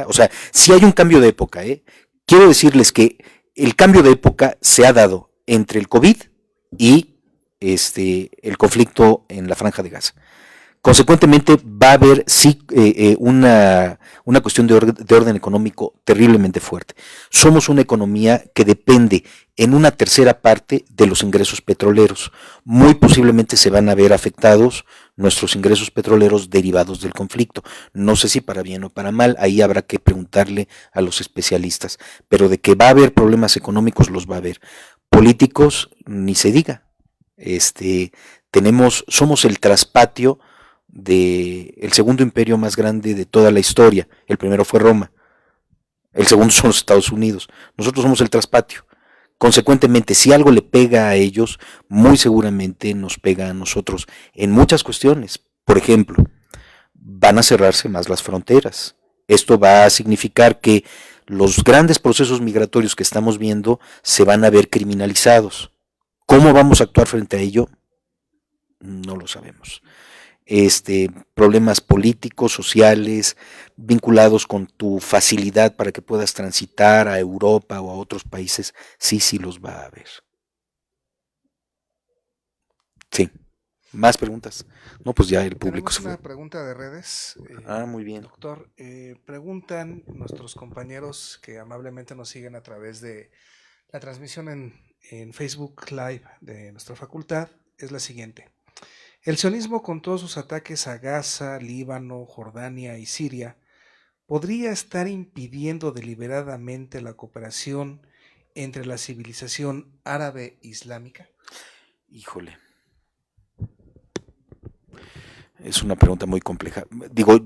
o sea, si hay un cambio de época, ¿eh? Quiero decirles que el cambio de época se ha dado entre el COVID y el conflicto en la Franja de Gaza. Consecuentemente, va a haber sí una cuestión de orden económico terriblemente fuerte. Somos una economía que depende en una tercera parte de los ingresos petroleros. Muy posiblemente se van a ver afectados nuestros ingresos petroleros derivados del conflicto. No sé si para bien o para mal, ahí habrá que preguntarle a los especialistas. Pero de que va a haber problemas económicos, los va a haber. Políticos, ni se diga. Somos el traspatio del segundo imperio más grande de toda la historia. El primero fue Roma, el segundo son los Estados Unidos. Nosotros somos el traspatio. Consecuentemente, si algo le pega a ellos, muy seguramente nos pega a nosotros en muchas cuestiones. Por ejemplo, van a cerrarse más las fronteras. Esto va a significar que los grandes procesos migratorios que estamos viendo se van a ver criminalizados. ¿Cómo vamos a actuar frente a ello? No lo sabemos. Problemas políticos, sociales, vinculados con tu facilidad para que puedas transitar a Europa o a otros países, sí los va a haber. Sí. ¿Más preguntas? No, pues ya el público Tenemos se fue. una pregunta de redes. Muy bien. Doctor, preguntan nuestros compañeros que amablemente nos siguen a través de la transmisión en Facebook Live de nuestra facultad, es la siguiente. El sionismo, con todos sus ataques a Gaza, Líbano, Jordania y Siria, ¿podría estar impidiendo deliberadamente la cooperación entre la civilización árabe islámica? Híjole. Es una pregunta muy compleja. Digo,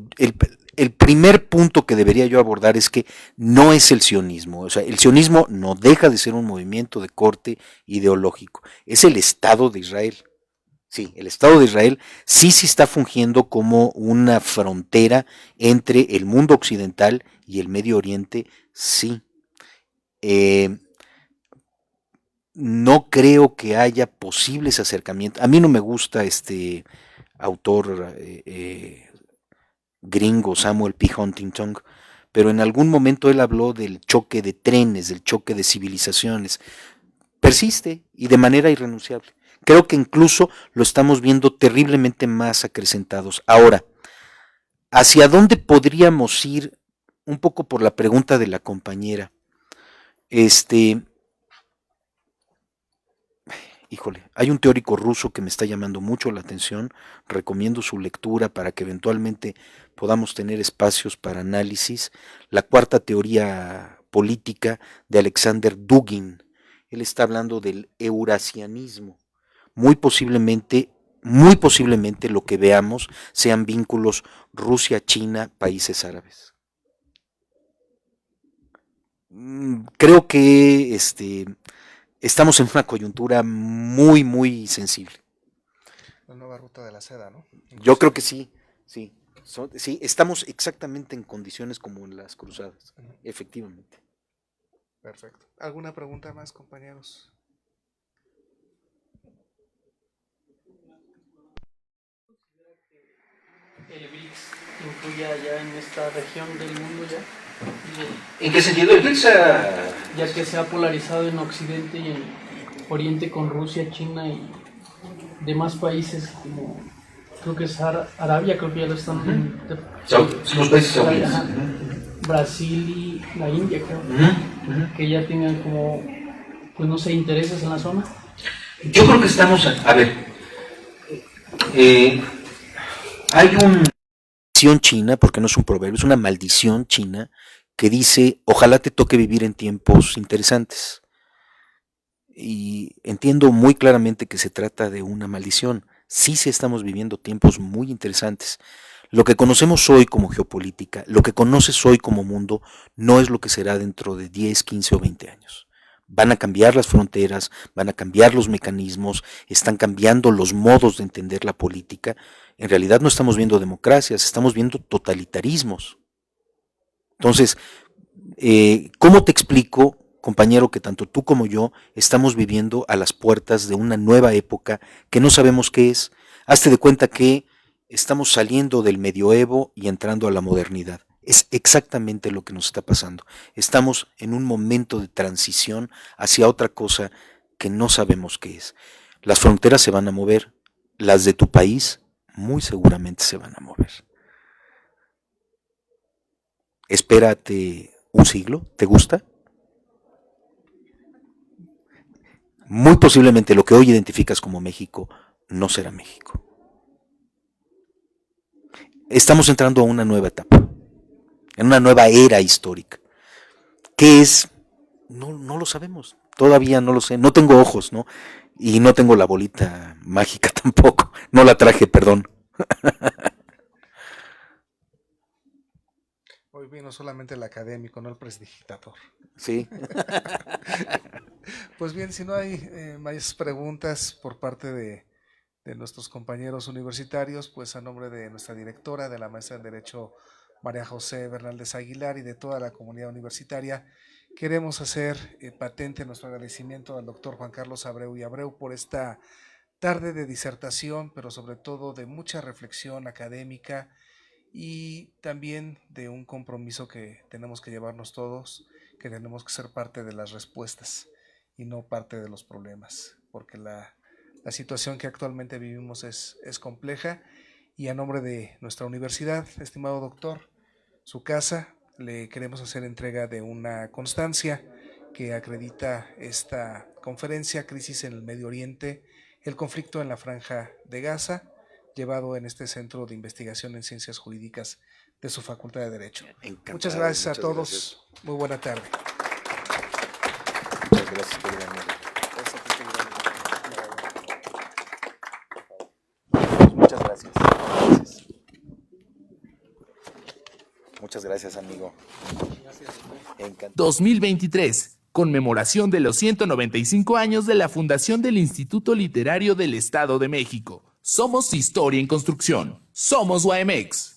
el primer punto que debería yo abordar es que no es el sionismo. O sea, el sionismo no deja de ser un movimiento de corte ideológico. Es el Estado de Israel. Sí, el Estado de Israel sí está fungiendo como una frontera entre el mundo occidental y el Medio Oriente, sí. No creo que haya posibles acercamientos. A mí no me gusta este autor gringo, Samuel P. Huntington, pero en algún momento él habló del choque de trenes, del choque de civilizaciones. Persiste y de manera irrenunciable. Creo que incluso lo estamos viendo terriblemente más acrecentados. Ahora, ¿hacia dónde podríamos ir? Un poco por la pregunta de la compañera. Híjole, hay un teórico ruso que me está llamando mucho la atención, recomiendo su lectura para que eventualmente podamos tener espacios para análisis. La cuarta teoría política de Alexander Dugin. Él está hablando del eurasianismo. Muy posiblemente lo que veamos sean vínculos Rusia-China, países árabes. Creo que estamos en una coyuntura muy sensible. La nueva ruta de la seda, ¿no? Yo creo que sí. Sí, estamos exactamente en condiciones como en las cruzadas, efectivamente. Perfecto. ¿Alguna pregunta más, compañeros? ¿El BRICS influye allá en esta región del mundo ya? ¿En qué sentido el BRICS? Ya que se ha polarizado en Occidente y en Oriente con Rusia, China y demás países como, creo que es Arabia, creo que ya lo están... Los países saudíes. Brasil y la India, creo. Que ya tengan como, pues no sé, intereses en la zona. Yo creo que estamos, a ver, hay una maldición china, porque no es un proverbio, es una maldición china que dice, ojalá te toque vivir en tiempos interesantes. Y entiendo muy claramente que se trata de una maldición. Sí estamos viviendo tiempos muy interesantes. Lo que conocemos hoy como geopolítica, lo que conoces hoy como mundo, no es lo que será dentro de 10, 15 o 20 años. Van a cambiar las fronteras, van a cambiar los mecanismos, están cambiando los modos de entender la política. En realidad no estamos viendo democracias, estamos viendo totalitarismos. Entonces, ¿cómo te explico, compañero, que tanto tú como yo estamos viviendo a las puertas de una nueva época que no sabemos qué es? Hazte de cuenta que estamos saliendo del medioevo y entrando a la modernidad. Es exactamente lo que nos está pasando. Estamos en un momento de transición hacia otra cosa que no sabemos qué es. Las fronteras se van a mover, las de tu país muy seguramente se van a mover. Espérate un siglo, ¿te gusta? Muy posiblemente lo que hoy identificas como México no será México. Estamos entrando a una nueva etapa, en una nueva era histórica. ¿Qué es? No lo sabemos, todavía no lo sé, no tengo ojos, ¿no? Y no tengo la bolita mágica tampoco, no la traje, perdón. Hoy vino solamente el académico, no el prestidigitador. Sí. Pues bien, si no hay más preguntas por parte de nuestros compañeros universitarios, pues a nombre de nuestra directora, de la maestra en Derecho María José Bernaldez Aguilar y de toda la comunidad universitaria, queremos hacer patente nuestro agradecimiento al doctor Juan Carlos Abreu y Abreu por esta tarde de disertación, pero sobre todo de mucha reflexión académica y también de un compromiso que tenemos que llevarnos todos, que tenemos que ser parte de las respuestas y no parte de los problemas, porque la situación que actualmente vivimos es compleja. Y a nombre de nuestra universidad, estimado doctor, su casa, le queremos hacer entrega de una constancia que acredita esta conferencia, Crisis en el Medio Oriente, el conflicto en la Franja de Gaza, llevado en este Centro de Investigación en Ciencias Jurídicas de su Facultad de Derecho. Encantado, muchas gracias a todos. Gracias. Muy buena tarde. Muchas gracias, querido amigo. Muchas gracias. Muchas gracias, amigo. Encantado. 2023, conmemoración de los 195 años de la fundación del Instituto Literario del Estado de México. Somos Historia en Construcción. Somos UAMX.